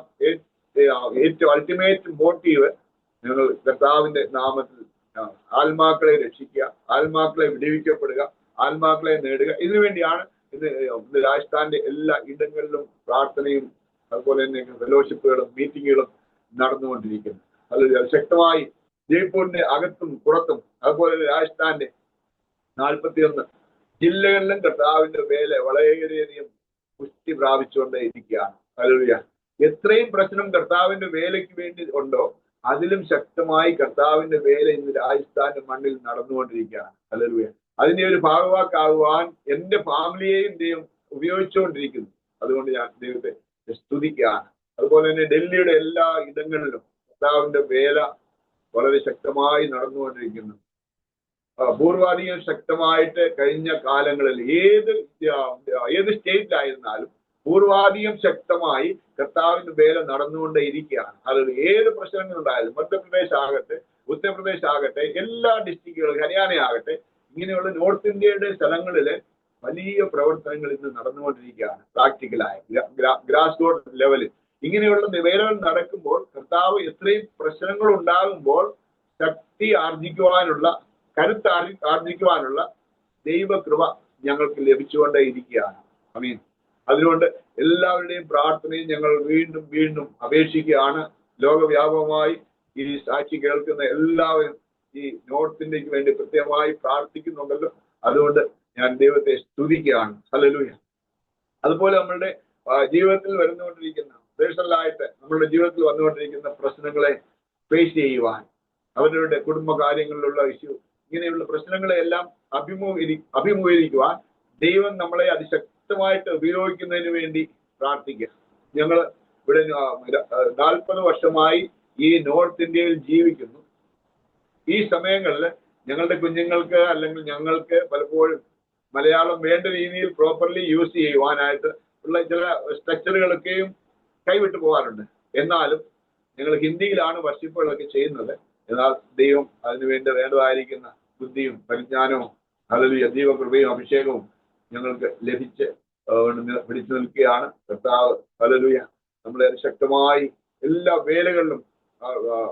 ഏറ്റവും അൾട്ടിമേറ്റ് മോട്ടീവ് ഞങ്ങൾ കർത്താവിന്റെ നാമത്തിൽ ആത്മാക്കളെ രക്ഷിക്കുക, ആത്മാക്കളെ വിടുവിക്കപ്പെടുക, ആത്മാക്കളെ നേടുക. ഇതിനുവേണ്ടിയാണ് ഇത് രാജസ്ഥാന്റെ എല്ലാ ഇടങ്ങളിലും പ്രാർത്ഥനയും അതുപോലെ തന്നെ ഫെലോഷിപ്പുകളും മീറ്റിങ്ങുകളും നടന്നുകൊണ്ടിരിക്കുന്നു. അത് ശക്തമായി ജയ്പൂരിന്റെ അകത്തും പുറത്തും അതുപോലെ രാജസ്ഥാന്റെ 41 ജില്ലകളിലും കർത്താവിന്റെ വേല വളരെയധികം പുഷ്ടി പ്രാപിച്ചുകൊണ്ടേ ഇരിക്കുകയാണ്. ഹല്ലേലൂയ. എത്രയും പ്രശ്നം കർത്താവിന്റെ വേലയ്ക്ക് വേണ്ടി ഉണ്ടോ അതിലും ശക്തമായി കർത്താവിന്റെ വേല ഇന്ന് രാജസ്ഥാന്റെ മണ്ണിൽ നടന്നുകൊണ്ടിരിക്കുകയാണ്. ഹല്ലേലൂയ. അതിന്റെ ഒരു ഭാഗവാക്കാകുവാൻ എന്റെ ഫാമിലിയെയും ദൈവം ഉപയോഗിച്ചുകൊണ്ടിരിക്കുന്നു. അതുകൊണ്ട് ഞാൻ ദൈവത്തെ സ്തുതിക്കുകയാണ്. അതുപോലെ തന്നെ ഡൽഹിയുടെ എല്ലാ ഇടങ്ങളിലും കർത്താവിന്റെ വേല വളരെ ശക്തമായി നടന്നുകൊണ്ടിരിക്കുന്നു. പൂർവാധികം ശക്തമായിട്ട് കഴിഞ്ഞ കാലങ്ങളിൽ ഏത് സ്റ്റേറ്റിലായിരുന്നാലും പൂർവാധികം ശക്തമായി കർത്താവിന്റെ വേല നടന്നുകൊണ്ടേ ഇരിക്കുകയാണ്. അത് ഏത് പ്രശ്നങ്ങളുണ്ടായാലും മധ്യപ്രദേശ് ആകട്ടെ, ഉത്തർപ്രദേശ് ആകട്ടെ, എല്ലാ ഡിസ്ട്രിക്റ്റുകളും, ഹരിയാന ആകട്ടെ, ഇങ്ങനെയുള്ള നോർത്ത് ഇന്ത്യയുടെ സ്ഥലങ്ങളിലെ വലിയ പ്രവർത്തനങ്ങൾ ഇന്ന് നടന്നുകൊണ്ടിരിക്കുകയാണ്. പ്രാക്ടിക്കലായ ഗ്രാസ് റൂട്ട് ലെവലിൽ ഇങ്ങനെയുള്ള വേലകൾ നടക്കുമ്പോൾ കർത്താവ് എത്രയും പ്രശ്നങ്ങൾ ഉണ്ടാകുമ്പോൾ ശക്തി ആർജിക്കുവാനുള്ള, കരുത്ത് ആർജിക്കുവാനുള്ള ദൈവകൃപ ഞങ്ങൾക്ക് ലഭിച്ചുകൊണ്ടേ ഇരിക്കുകയാണ്. ആമീൻ. അതുകൊണ്ട് എല്ലാവരുടെയും പ്രാർത്ഥനയും ഞങ്ങൾ വീണ്ടും വീണ്ടും അപേക്ഷിക്കുകയാണ്. ലോകവ്യാപകമായി ഈ സാക്ഷി കേൾക്കുന്ന എല്ലാവരും ഈ നോർത്ത് ഇന്ത്യക്ക് വേണ്ടി പ്രത്യേകമായി പ്രാർത്ഥിക്കുന്നുണ്ടല്ലോ. അതുകൊണ്ട് ഞാൻ ദൈവത്തെ സ്തുതിക്കുകയാണ്. ഹല്ലേലൂയ. അതുപോലെ നമ്മളുടെ ജീവിതത്തിൽ വരുന്നുകൊണ്ടിരിക്കുന്ന പേഴ്സണലായിട്ട് നമ്മളുടെ ജീവിതത്തിൽ വന്നുകൊണ്ടിരിക്കുന്ന പ്രശ്നങ്ങളെ ഫേസ് ചെയ്യുവാൻ, അവരുടെ കുടുംബകാര്യങ്ങളിലുള്ള ഇഷ്യൂ, ഇങ്ങനെയുള്ള പ്രശ്നങ്ങളെ എല്ലാം അഭിമുഖീകരിക്കുവാൻ ദൈവം നമ്മളെ അതിശക്തമായിട്ട് ഉപയോഗിക്കുന്നതിന് വേണ്ടി പ്രാർത്ഥിക്കുക. ഞങ്ങൾ ഇവിടെ 40 വർഷമായി ഈ നോർത്ത് ഇന്ത്യയിൽ ജീവിക്കുന്നു. ഈ സമയങ്ങളിൽ ഞങ്ങളുടെ കുഞ്ഞുങ്ങൾക്ക് അല്ലെങ്കിൽ ഞങ്ങൾക്ക് പലപ്പോഴും മലയാളം വേണ്ട രീതിയിൽ പ്രോപ്പർലി യൂസ് ചെയ്യുവാനായിട്ട് ഉള്ള ചില സ്ട്രക്ചറുകളൊക്കെയും കൈവിട്ടു പോകാറുണ്ട്. എന്നാലും ഞങ്ങൾ ഹിന്ദിയിലാണ് വർഷിപ്പുകളൊക്കെ ചെയ്യുന്നത്. എന്നാൽ ദൈവം അതിനുവേണ്ടി വേണ്ടതായിരിക്കുന്ന ബുദ്ധിയും പരിജ്ഞാനവും ഹല്ലേലൂയ ദൈവകൃപയും അഭിഷേകവും ഞങ്ങൾക്ക് ലഭിച്ച് പിടിച്ചു നിൽക്കുകയാണ്. കർത്താവ് ഹല്ലേലൂയ നമ്മളെ ശക്തമായി എല്ലാ വേലകളിലും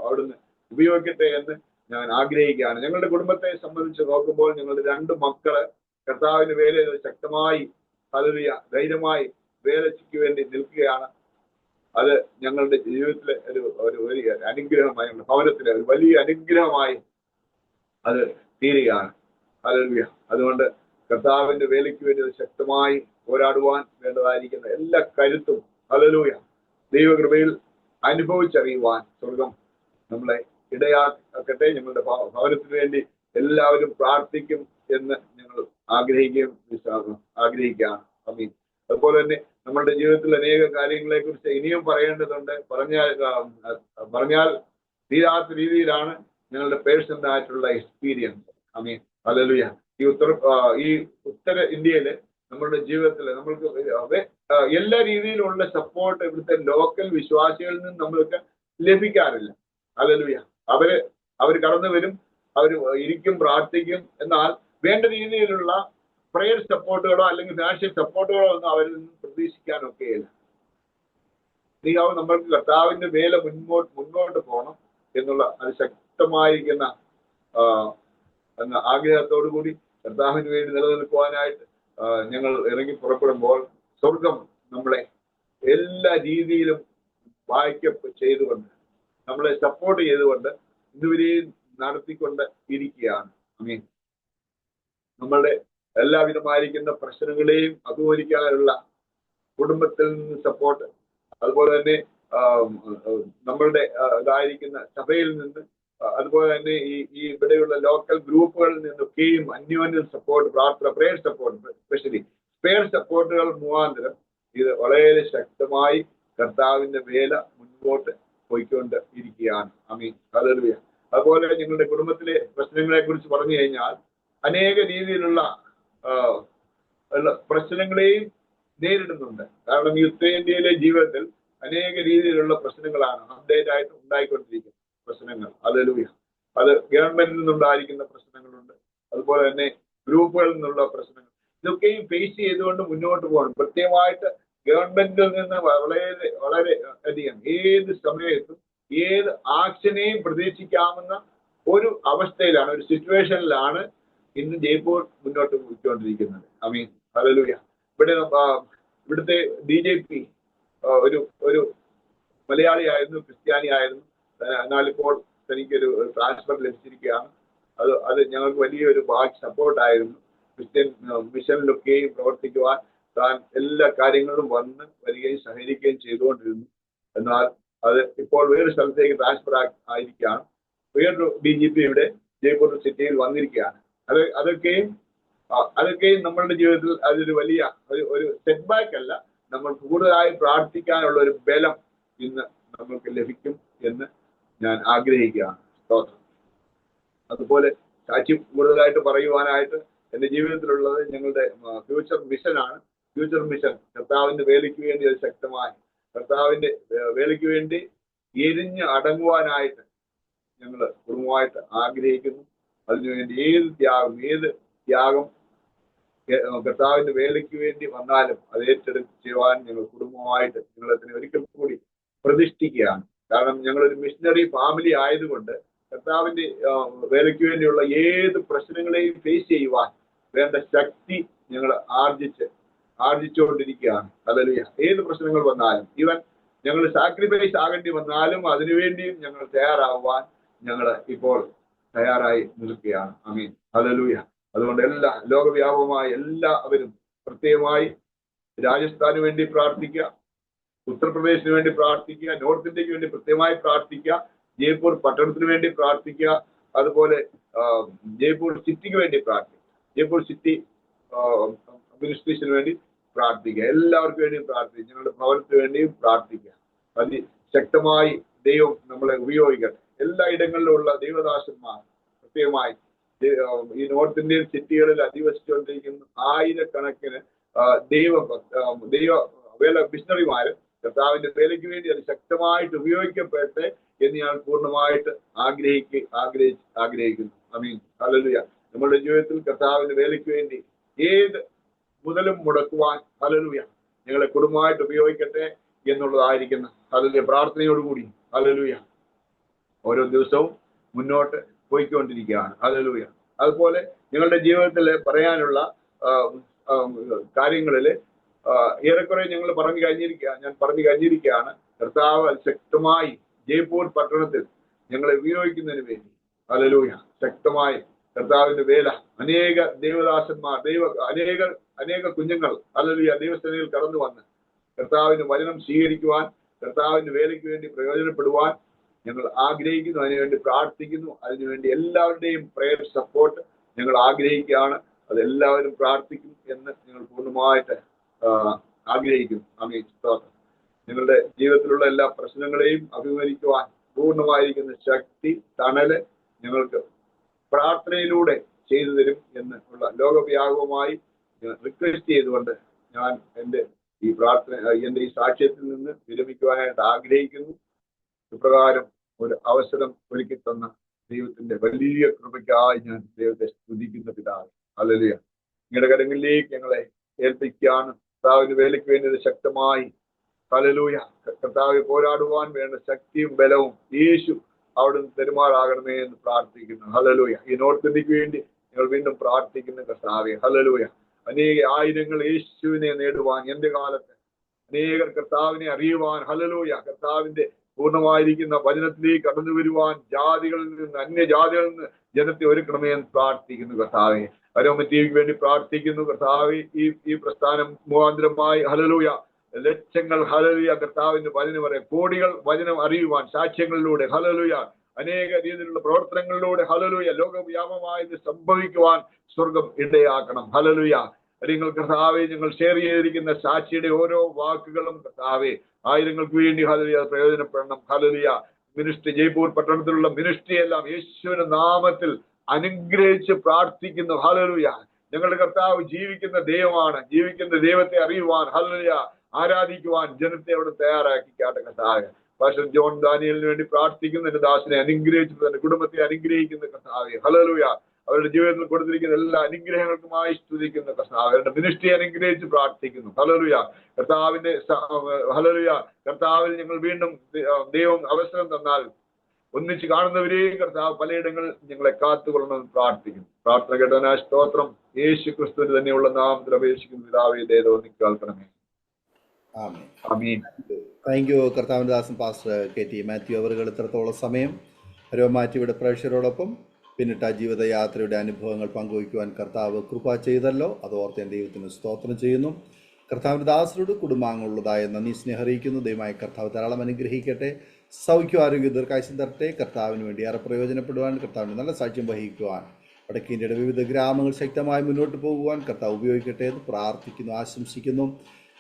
അവിടുന്ന് ഉപയോഗിക്കട്ടെ എന്ന് ഞാൻ ആഗ്രഹിക്കുകയാണ്. ഞങ്ങളുടെ കുടുംബത്തെ സംബന്ധിച്ച് നോക്കുമ്പോൾ ഞങ്ങളുടെ 2 മക്കള് കർത്താവിന്റെ വേല ശക്തമായി ഹല്ലേലൂയ ധൈര്യമായി വേലയ്ക്ക് വേണ്ടി നിൽക്കുകയാണ്. അത് ഞങ്ങളുടെ ജീവിതത്തിലെ ഒരു വലിയ അനുഗ്രഹമായി, ഭവനത്തിലെ ഒരു വലിയ അനുഗ്രഹമായി അത് തീരുകയാണ്. ഹല്ലേലൂയ. അതുകൊണ്ട് കർത്താവിന്റെ വേലയ്ക്ക് വേണ്ടി ശക്തമായി പോരാടുവാൻ വേണ്ടതായിരിക്കുന്ന എല്ലാ കരുത്തും ഹല്ലേലൂയ ദൈവകൃപയിൽ അനുഭവിച്ചറിയുവാൻ സ്വർഗം നമ്മളെ ഇടയാക്കട്ടെ. ഞങ്ങളുടെ ഭവനത്തിന് വേണ്ടി എല്ലാവരും പ്രാർത്ഥിക്കും എന്ന് ഞങ്ങൾ ആഗ്രഹിക്കുകയാണ്. അമീൻ. അതുപോലെ തന്നെ നമ്മളുടെ ജീവിതത്തിൽ അനേക കാര്യങ്ങളെ കുറിച്ച് ഇനിയും പറയേണ്ടതുണ്ട്. പറഞ്ഞാൽ തീരാത്ത രീതിയിലാണ് ഞങ്ങളുടെ പേഴ്സണൽ ആയിട്ടുള്ള എക്സ്പീരിയൻസ്. അമീൻ. ഹല്ലേലൂയ. ഈ ഉത്തര ഇന്ത്യയില് നമ്മളുടെ ജീവിതത്തിൽ നമ്മൾക്ക് എല്ലാ രീതിയിലുള്ള സപ്പോർട്ട് ഇവിടുത്തെ ലോക്കൽ വിശ്വാസികളിൽ നിന്ന് നമ്മൾക്ക് ലഭിക്കാറില്ല. ഹല്ലേലൂയ. അവര് കടന്നു വരും, അവർ ഇരിക്കും, പ്രാർത്ഥിക്കും. എന്നാൽ വേണ്ട രീതിയിലുള്ള പ്രയർ സപ്പോർട്ടുകളോ അല്ലെങ്കിൽ ഫിനാൻഷ്യൽ സപ്പോർട്ടുകളോ ഒന്നും അവരിൽ നിന്ന് പ്രതീക്ഷിക്കാനൊക്കെയില്ല. നമ്മൾക്ക് കർത്താവിന്റെ വേല മുന്നോട്ട് പോകണം എന്നുള്ള അതിശക്തമായിരിക്കുന്ന ആഗ്രഹത്തോടു കൂടി കർത്താവിന് വേണ്ടി നിലനിൽക്കുവാനായിട്ട് ഞങ്ങൾ ഇറങ്ങി പുറപ്പെടുമ്പോൾ സ്വർഗം നമ്മളെ എല്ലാ രീതിയിലും ചെയ്തുകൊണ്ട് നമ്മളെ സപ്പോർട്ട് ചെയ്തുകൊണ്ട് ഇതുവരെയും നടത്തിക്കൊണ്ട് ഇരിക്കുകയാണ്. അമീൻ. നമ്മളുടെ എല്ലാവിധമായിരിക്കുന്ന പ്രശ്നങ്ങളെയും അഭിമുഖീകരിക്കാനുള്ള കുടുംബത്തിൽ നിന്ന് സപ്പോർട്ട്, അതുപോലെ തന്നെ നമ്മളുടെ ഇതായിരിക്കുന്ന സഭയിൽ നിന്ന്, അതുപോലെ തന്നെ ഈ ഇവിടെയുള്ള ലോക്കൽ ഗ്രൂപ്പുകളിൽ നിന്നൊക്കെയും അന്യോന്യം സപ്പോർട്ട്, പ്രാർത്ഥന, പ്രേയർ സപ്പോർട്ട്, എസ്പെഷ്യലി പ്രേയർ സപ്പോർട്ടുകൾ മുഖാന്തരം ഇത് വളരെ ശക്തമായി കർത്താവിന്റെ വേല മുൻപോട്ട് പോയിക്കൊണ്ട് ഇരിക്കുകയാണ്. അമീൻ. ഹല്ലേലൂയ. അതുപോലെ ഞങ്ങളുടെ കുടുംബത്തിലെ പ്രശ്നങ്ങളെ കുറിച്ച് പറഞ്ഞു കഴിഞ്ഞാൽ അനേക രീതിയിലുള്ള പ്രശ്നങ്ങളെയും നേരിടുന്നുണ്ട്. കാരണം ഈ ഉത്തരേന്ത്യയിലെ ജീവിതത്തിൽ അനേക രീതിയിലുള്ള പ്രശ്നങ്ങളാണ് അപ്ഡേറ്റ് ആയിട്ട് ഉണ്ടായിക്കൊണ്ടിരിക്കുന്നത്. പ്രശ്നങ്ങൾ, ഹല്ലേലൂയ. അത് ഗവൺമെന്റിൽ നിന്നുണ്ടായിരിക്കുന്ന പ്രശ്നങ്ങളുണ്ട്, അതുപോലെ തന്നെ ഗ്രൂപ്പുകളിൽ നിന്നുള്ള പ്രശ്നങ്ങൾ. ഇതൊക്കെയും ഫേസ് ചെയ്തുകൊണ്ട് മുന്നോട്ട് പോകണം. പ്രത്യേകമായിട്ട് ഗവൺമെന്റിൽ നിന്ന് വളരെ അധികം ഏത് സമയത്തും ഏത് ആക്ഷനെയും പ്രതീക്ഷിക്കാവുന്ന ഒരു അവസ്ഥയിലാണ്, ഒരു സിറ്റുവേഷനിലാണ് ഇന്ന് ജയ്പൂർ മുന്നോട്ട് പോയിക്കൊണ്ടിരിക്കുന്നത്. അമീൻ. ഹല്ലേലൂയ. ഇവിടുത്തെ BJP ഒരു മലയാളിയായിരുന്നു, ക്രിസ്ത്യാനിയായിരുന്നു. എന്നാൽ ഇപ്പോൾ തനിക്കൊരു ട്രാൻസ്ഫർ ലഭിച്ചിരിക്കുകയാണ്. അത് ഞങ്ങൾക്ക് വലിയൊരു സപ്പോർട്ടായിരുന്നു. ക്രിസ്ത്യൻ മിഷനിലൊക്കെയും പ്രവർത്തിക്കുവാൻ താൻ എല്ലാ കാര്യങ്ങളും വരികയും സഹകരിക്കുകയും ചെയ്തുകൊണ്ടിരുന്നു. എന്നാൽ അത് ഇപ്പോൾ വേറൊരു സ്ഥലത്തേക്ക് ട്രാൻസ്ഫർ ആയിരിക്കുകയാണ്. വേറൊരു DGP ഇവിടെ ജയ്പൂർ സിറ്റിയിൽ വന്നിരിക്കുകയാണ്. അതൊക്കെയും നമ്മളുടെ ജീവിതത്തിൽ അതൊരു വലിയ ഒരു സെറ്റ് ബാക്ക് അല്ല. നമ്മൾ കൂടുതലായി പ്രാർത്ഥിക്കാനുള്ള ഒരു ബലം ഇന്ന് നമ്മൾക്ക് ലഭിക്കും എന്ന് ഞാൻ ആഗ്രഹിക്കുകയാണ്. സ്തോത്രം. അതുപോലെ സാക്ഷി കൂടുതലായിട്ട് പറയുവാനായിട്ട് എൻ്റെ ജീവിതത്തിലുള്ളത് ഞങ്ങളുടെ ഫ്യൂച്ചർ മിഷനാണ്. ഫ്യൂച്ചർ മിഷൻ കർത്താവിന്റെ വേലയ്ക്ക് വേണ്ടി അത് ശക്തമായി കർത്താവിന്റെ വേലയ്ക്ക് വേണ്ടി എരിഞ്ഞ് അടങ്ങുവാനായിട്ട് ഞങ്ങൾ കുടുംബമായിട്ട് ആഗ്രഹിക്കുന്നു. അതിനുവേണ്ടി ഏത് ത്യാഗം കർത്താവിന്റെ വേലയ്ക്ക് വേണ്ടി വന്നാലും അത് ഏറ്റെടുത്ത് ചെയ്യുവാൻ ഞങ്ങൾ കുടുംബമായിട്ട് ഞങ്ങളതിനെ ഒരിക്കൽ കൂടി പ്രതിഷ്ഠിക്കുകയാണ്. കാരണം ഞങ്ങളൊരു മിഷണറി ഫാമിലി ആയതുകൊണ്ട് കർത്താവിന്റെ വേലയ്ക്ക് വേണ്ടിയുള്ള ഏത് പ്രശ്നങ്ങളെയും ഫേസ് ചെയ്യുവാൻ വേണ്ട ശക്തി ഞങ്ങൾ ആർജിച്ചുകൊണ്ടിരിക്കുകയാണ്. ഹല്ലേലൂയ. ഏത് പ്രശ്നങ്ങൾ വന്നാലും, ഈവൻ ഞങ്ങൾ സാക്രിഫൈസ് ആകേണ്ടി വന്നാലും അതിനുവേണ്ടിയും ഞങ്ങൾ തയ്യാറാവാൻ ഞങ്ങൾ ഇപ്പോൾ തയ്യാറായി നിൽക്കുകയാണ്. അമീൻ. ഹല്ലേലൂയ. അതുകൊണ്ട് ലോകവ്യാപകമായ എല്ലാവരും പ്രത്യേകമായി രാജസ്ഥാന് വേണ്ടി പ്രാർത്ഥിക്കുക, ഉത്തർപ്രദേശിന് വേണ്ടി പ്രാർത്ഥിക്കുക, നോർത്ത് ഇന്ത്യക്ക് വേണ്ടി പ്രത്യേകമായി പ്രാർത്ഥിക്കുക, ജയ്പൂർ പട്ടണത്തിന് വേണ്ടി പ്രാർത്ഥിക്കുക, അതുപോലെ ജയ്പൂർ സിറ്റിക്ക് വേണ്ടി പ്രാർത്ഥിക്കുക, ജയ്പൂർ സിറ്റി അഡ്മിനിസ്ട്രേഷന് വേണ്ടി പ്രാർത്ഥിക്കുക, എല്ലാവർക്കും വേണ്ടിയും പ്രാർത്ഥിക്കുക, ഞങ്ങളുടെ ഭവനത്തിന് വേണ്ടിയും പ്രാർത്ഥിക്കുക. അതിശക്തമായി ദൈവം നമ്മളെ ഉപയോഗിക്കട്ടെ. എല്ലാ ഇടങ്ങളിലുമുള്ള ദൈവദാസന്മാർ പ്രത്യേകമായി ഈ നോർത്ത് ഇന്ത്യൻ സിറ്റികളിൽ അധിവസിച്ചുകൊണ്ടിരിക്കുന്ന ആയിരക്കണക്കിന് വേല മിഷണറിമാര് കർത്താവിന്റെ വേലയ്ക്ക് വേണ്ടി അത് ശക്തമായിട്ട് ഉപയോഗിക്കപ്പെടട്ടെ എന്ന് ഞാൻ പൂർണ്ണമായിട്ട് ആഗ്രഹിക്കുന്നു. അമീൻ. ഹല്ലേലൂയ. നമ്മുടെ ജീവിതത്തിൽ കർത്താവിന്റെ വേലയ്ക്ക് വേണ്ടി ഏത് മുതലും മുടക്കുവാൻ ഹല്ലേലൂയ ഞങ്ങളെ കുടുംബമായിട്ട് ഉപയോഗിക്കട്ടെ എന്നുള്ളതായിരിക്കുന്ന ഹല്ലേലൂയ പ്രാർത്ഥനയോടുകൂടി ഹല്ലേലൂയ ഓരോ ദിവസവും മുന്നോട്ട് പോയിക്കൊണ്ടിരിക്കുകയാണ്. ഹല്ലേലൂയ. അതുപോലെ ഞങ്ങളുടെ ജീവിതത്തിൽ പറയാനുള്ള കാര്യങ്ങളിൽ ഏറെക്കുറെ ഞാൻ പറഞ്ഞു കഴിഞ്ഞിരിക്കുകയാണ്. കർത്താവ് ശക്തമായി ജയ്പൂർ പട്ടണത്തിൽ ഞങ്ങളെ ഉപയോഗിക്കുന്നതിന് വേണ്ടി ഹല്ലേലൂയ ശക്തമായി കർത്താവിന്റെ വേല അനേക ദേവദാസന്മാർ അനേക കുഞ്ഞുങ്ങൾ ഹല്ലേലൂയ ദൈവസേനയിൽ കടന്നു വന്ന് കർത്താവിന്റെ വചനം സ്വീകരിക്കുവാൻ, കർത്താവിന്റെ വേലയ്ക്ക് വേണ്ടി പ്രയോജനപ്പെടുവാൻ ഞങ്ങൾ ആഗ്രഹിക്കുന്നു, അതിനുവേണ്ടി പ്രാർത്ഥിക്കുന്നു. അതിനുവേണ്ടി എല്ലാവരുടെയും പ്രയർ സപ്പോർട്ട് ഞങ്ങൾ ആഗ്രഹിക്കുകയാണ്. അതെല്ലാവരും പ്രാർത്ഥിക്കും എന്ന് ഞങ്ങൾ പൂർണ്ണമായിട്ട് ആഗ്രഹിക്കുന്നു. ആമേൻ. സ്തോത്രം. നിങ്ങളുടെ ജീവിതത്തിലുള്ള എല്ലാ പ്രശ്നങ്ങളെയും അഭിമുഖീകരിക്കുവാൻ പൂർണ്ണമായിരിക്കുന്ന ശക്തി, തണല് ഞങ്ങൾക്ക് പ്രാർത്ഥനയിലൂടെ ചെയ്തു തരും എന്ന് ഉള്ള ലോകവ്യാപകമായി റിക്വസ്റ്റ് ചെയ്തുകൊണ്ട് ഞാൻ എൻ്റെ ഈ സാക്ഷ്യത്തിൽ നിന്ന് വിരമിക്കുവാനായിട്ട് ആഗ്രഹിക്കുന്നു. ഇപ്രകാരം ഒരു അവസരം ഒരുക്കി തന്ന ദൈവത്തിന്റെ വലിയ കൃപയ്ക്കായി ഞാൻ ദൈവത്തെ സ്തുതിക്കുന്ന പിതാവ്. ഹല്ലേലൂയ. നിങ്ങളുടെ കരങ്ങളിലേക്ക് ഞങ്ങളെ ഏൽപ്പിക്കുകയാണ്. കർത്താവിന്റെ വേലയ്ക്ക് വേണ്ടി ശക്തമായി ഹല്ലേലൂയ കർത്താവ് പോരാടുവാൻ വേണ്ട ശക്തിയും ബലവും യേശു അവിടുന്ന് പെരുമാറാകണമേ എന്ന് പ്രാർത്ഥിക്കുന്നു. ഹല്ലേലൂയ. ഈ നോർത്ത് ഇന്ത്യക്ക് വേണ്ടി ഞങ്ങൾ വീണ്ടും പ്രാർത്ഥിക്കുന്ന കർത്താവേ. ഹല്ലേലൂയ. അനേക ആയിരങ്ങൾ യേശുവിനെ നേടുവാൻ, എന്റെ കാലത്ത് അനേകർ കർത്താവിനെ അറിയുവാൻ, ഹല്ലേലൂയ, കർത്താവിന്റെ പൂർണ്ണമായിരിക്കുന്ന വചനത്തിലേക്ക് കടന്നു വരുവാൻ ജാതികളിൽ നിന്ന്, അന്യജാതികളിൽ നിന്ന് ജനത്തെ ഒരുക്കണമേ എന്ന് പ്രാർത്ഥിക്കുന്നു കർത്താവെ. അരോമ ടിവിക്ക് വേണ്ടി പ്രാർത്ഥിക്കുന്നു കർത്താവെ. ഈ പ്രസ്ഥാനം മുഖാന്തരമായി ഹല്ലേലൂയ ലക്ഷങ്ങൾ ഹല്ലേലൂയ കർത്താവിന്റെ വചനം പറയാം, കോടികൾ വചനം അറിയുവാൻ സാക്ഷ്യങ്ങളിലൂടെ ഹല്ലേലൂയ അനേക രീതിയിലുള്ള പ്രവർത്തനങ്ങളിലൂടെ ഹല്ലേലൂയ ലോകവ്യാപകമായി സംഭവിക്കുവാൻ സ്വർഗം ഇടയാക്കണം. ഹല്ലേലൂയ. നിങ്ങൾ കർത്താവെ, ഞങ്ങൾ ഷെയർ ചെയ്തിരിക്കുന്ന സാക്ഷിയുടെ ഓരോ വാക്കുകളും കർത്താവെ ആയിരങ്ങൾക്ക് വേണ്ടി ഹല്ലേലൂയ പ്രയോജനപ്പെടണം. ഹല്ലേലൂയ. മിനിസ്ട്രി ജയ്പൂർ പട്ടണത്തിലുള്ള മിനിസ്ട്രി എല്ലാം യേശുവിന്റെ നാമത്തിൽ അനുഗ്രഹിച്ച് പ്രാർത്ഥിക്കുന്നു. ഹല്ലേലൂയ. ഞങ്ങളുടെ കർത്താവ് ജീവിക്കുന്ന ദൈവമാണ്. ജീവിക്കുന്ന ദൈവത്തെ അറിയുവാൻ ഹല്ലേലൂയ ആരാധിക്കുവാൻ ജനത്തെ അവിടെ തയ്യാറാക്കിക്കാട്ടെ കർത്താവെ. പാസ്റ്റർ ജോൺ ദാനിയലിന് വേണ്ടി പ്രാർത്ഥിക്കുന്ന എന്റെ ദാസനെ അനുഗ്രഹിച്ചു, തന്റെ കുടുംബത്തെ അനുഗ്രഹിക്കുന്ന കർത്താവെ. ഹല്ലേലൂയ. അവരുടെ ജീവിതത്തിൽ കൊടുത്തിരിക്കുന്ന എല്ലാ അനുഗ്രഹങ്ങൾക്കുമായി സ്തുതിക്കുന്ന കർത്താവ്. അവരുടെ മിനിസ്ട്രി അനുഗ്രഹിച്ച് പ്രാർത്ഥിക്കുന്നു. ഹല്ലേലൂയ. കർത്താവിന്റെ ഹല്ലേലൂയ കർത്താവിൽ ഞങ്ങൾ വീണ്ടും ദൈവം അവസരം തന്നാൽ ഒന്നിച്ച് കാണുന്നവരെയും കർത്താവ് പലയിടങ്ങളിൽ ഞങ്ങളെ കാത്തുകൊള്ളണമെന്ന് പ്രാർത്ഥിക്കുന്നു. പ്രാർത്ഥന കേട്ടതിനായ സ്തോത്രം. യേശു ക്രിസ്തുവിന് തന്നെയുള്ള നാമത്തിൽ അപേക്ഷിക്കുന്ന പിതാവേ ദയതോ നിൽക്കണമേ. ആമീൻ. താങ്ക് യു കർത്താവിൻ്റെ ദാസൻ പാസ്റ്റർ KT മാത്യു അവറുകൾ ഇത്രത്തോളം സമയം രോമാറ്റിയുടെ പ്രേക്ഷകരോടൊപ്പം പിന്നിട്ട ജീവിതയാത്രയുടെ അനുഭവങ്ങൾ പങ്കുവയ്ക്കുവാൻ കർത്താവ് കൃപ ചെയ്തല്ലോ. അത് ഓർത്ത് ഞാൻ ദൈവത്തിന് സ്തോത്രം ചെയ്യുന്നു. കർത്താവിൻ്റെ ദാസരോട് കുടുംബാംഗങ്ങളുള്ളതായ നന്ദി സ്നേഹം അറിയിക്കുന്നു. ദൈവമായ കർത്താവ് ധാരാളം അനുഗ്രഹിക്കട്ടെ. സൗഖ്യം, ആരോഗ്യ, ദീർഘായുസ്സും തരട്ടെ. കർത്താവിന് വേണ്ടി ഏറെ പ്രയോജനപ്പെടുവാൻ, കർത്താവിന് നല്ല സാക്ഷ്യം വഹിക്കുവാൻ, വടക്കേ ഇന്ത്യയുടെ വിവിധ ഗ്രാമങ്ങൾ ശക്തമായി മുന്നോട്ട് പോകുവാൻ കർത്താവ് ഉപയോഗിക്കട്ടെ എന്ന് പ്രാർത്ഥിക്കുന്നു, ആശംസിക്കുന്നു.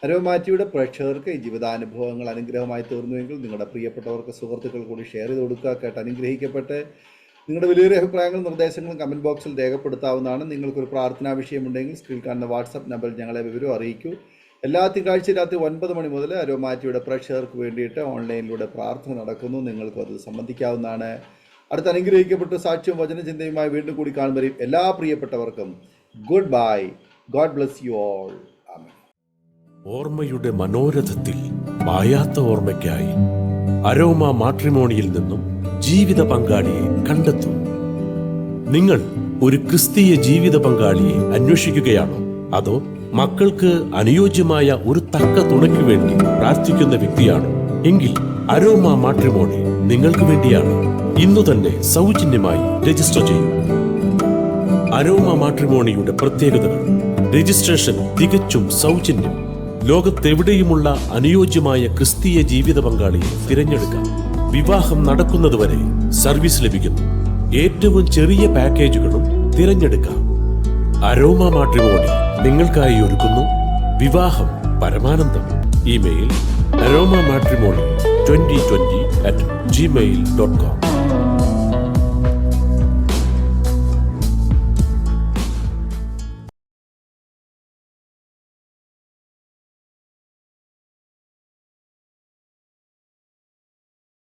അരോമാറ്റിയുടെ പ്രേക്ഷകർക്ക് ഈ ജീവിതാനുഭവങ്ങൾ അനുഗ്രഹമായി തീർന്നുവെങ്കിൽ നിങ്ങളുടെ പ്രിയപ്പെട്ടവർക്ക്, സുഹൃത്തുക്കൾ കൂടി ഷെയർ ചെയ്ത് കൊടുക്കുക. കേട്ട് അനുഗ്രഹിക്കട്ടെ. നിങ്ങളുടെ വലിയൊരു അഭിപ്രായങ്ങളും നിർദ്ദേശങ്ങളും കമൻറ്റ് ബോക്സിൽ രേഖപ്പെടുത്താവുന്നതാണ്. നിങ്ങൾക്കൊരു പ്രാർത്ഥനാ വിഷയമുണ്ടെങ്കിൽ സ്ക്രീനിൽ കാണുന്ന വാട്സപ്പ് നമ്പറിൽ ഞങ്ങളെ വിവരം അറിയിക്കൂ. എല്ലാ തിങ്കളാഴ്ച രാത്രി 9 മണി മുതൽ അരോമാറ്റിയുടെ പ്രേക്ഷകർക്ക് വേണ്ടിയിട്ട് ഓൺലൈനിലൂടെ പ്രാർത്ഥന നടക്കുന്നു. നിങ്ങൾക്കും അതിൽ സംബന്ധിക്കാവുന്നതാണ്. അടുത്ത അനുഗ്രഹിക്കപ്പെട്ട സാക്ഷ്യവും വചനചിന്തയുമായി വീണ്ടും കൂടി കാണുമ്പോൾ എല്ലാ പ്രിയപ്പെട്ടവർക്കും goodbye. God bless you all. ആമേൻ. ഓർമ്മയുടെ മനോരഥത്തിൽ മായാത്ത ഓർമ്മയ്ക്കായി അരോമ മാട്രിമോണിയിൽ നിന്നും ജീവിത പങ്കാളിയെ കണ്ടെത്തൂ. നിങ്ങൾ ഒരു ക്രിസ്തീയ ജീവിത പങ്കാളിയെ അന്വേഷിക്കുകയാണോ? അതോ മക്കൾക്ക് അനുയോജ്യമായ ഒരു തക്ക തുണയ്ക്ക് വേണ്ടി പ്രാർത്ഥിക്കുന്ന വ്യക്തിയാണോ? എങ്കിൽ അരോമ മാട്രിമോണി നിങ്ങൾക്ക് വേണ്ടിയാണ്. ഇന്നു തന്നെ സൗജന്യമായി രജിസ്റ്റർ ചെയ്യൂ. അരോമ മാട്രിമോണിയുടെ പ്രത്യേകതകൾ: രജിസ്ട്രേഷൻ തികച്ചും സൗജന്യം. ലോകത്തെവിടെയുമുള്ള അനുയോജ്യമായ ക്രിസ്തീയ ജീവിത പങ്കാളിയെ തിരഞ്ഞെടുക്കാം. വിവാഹം നടക്കുന്നതുവരെ സർവീസ് ലഭിക്കുന്നു. ഏറ്റവും ചെറിയ പാക്കേജുകളും തിരഞ്ഞെടുക്കാം. അരോമ മാട്രിമോണി നിങ്ങൾക്കായി ഒരുക്കുന്നു വിവാഹം പരമാനന്ദം. Email aroma matrimony2020@gmail.com.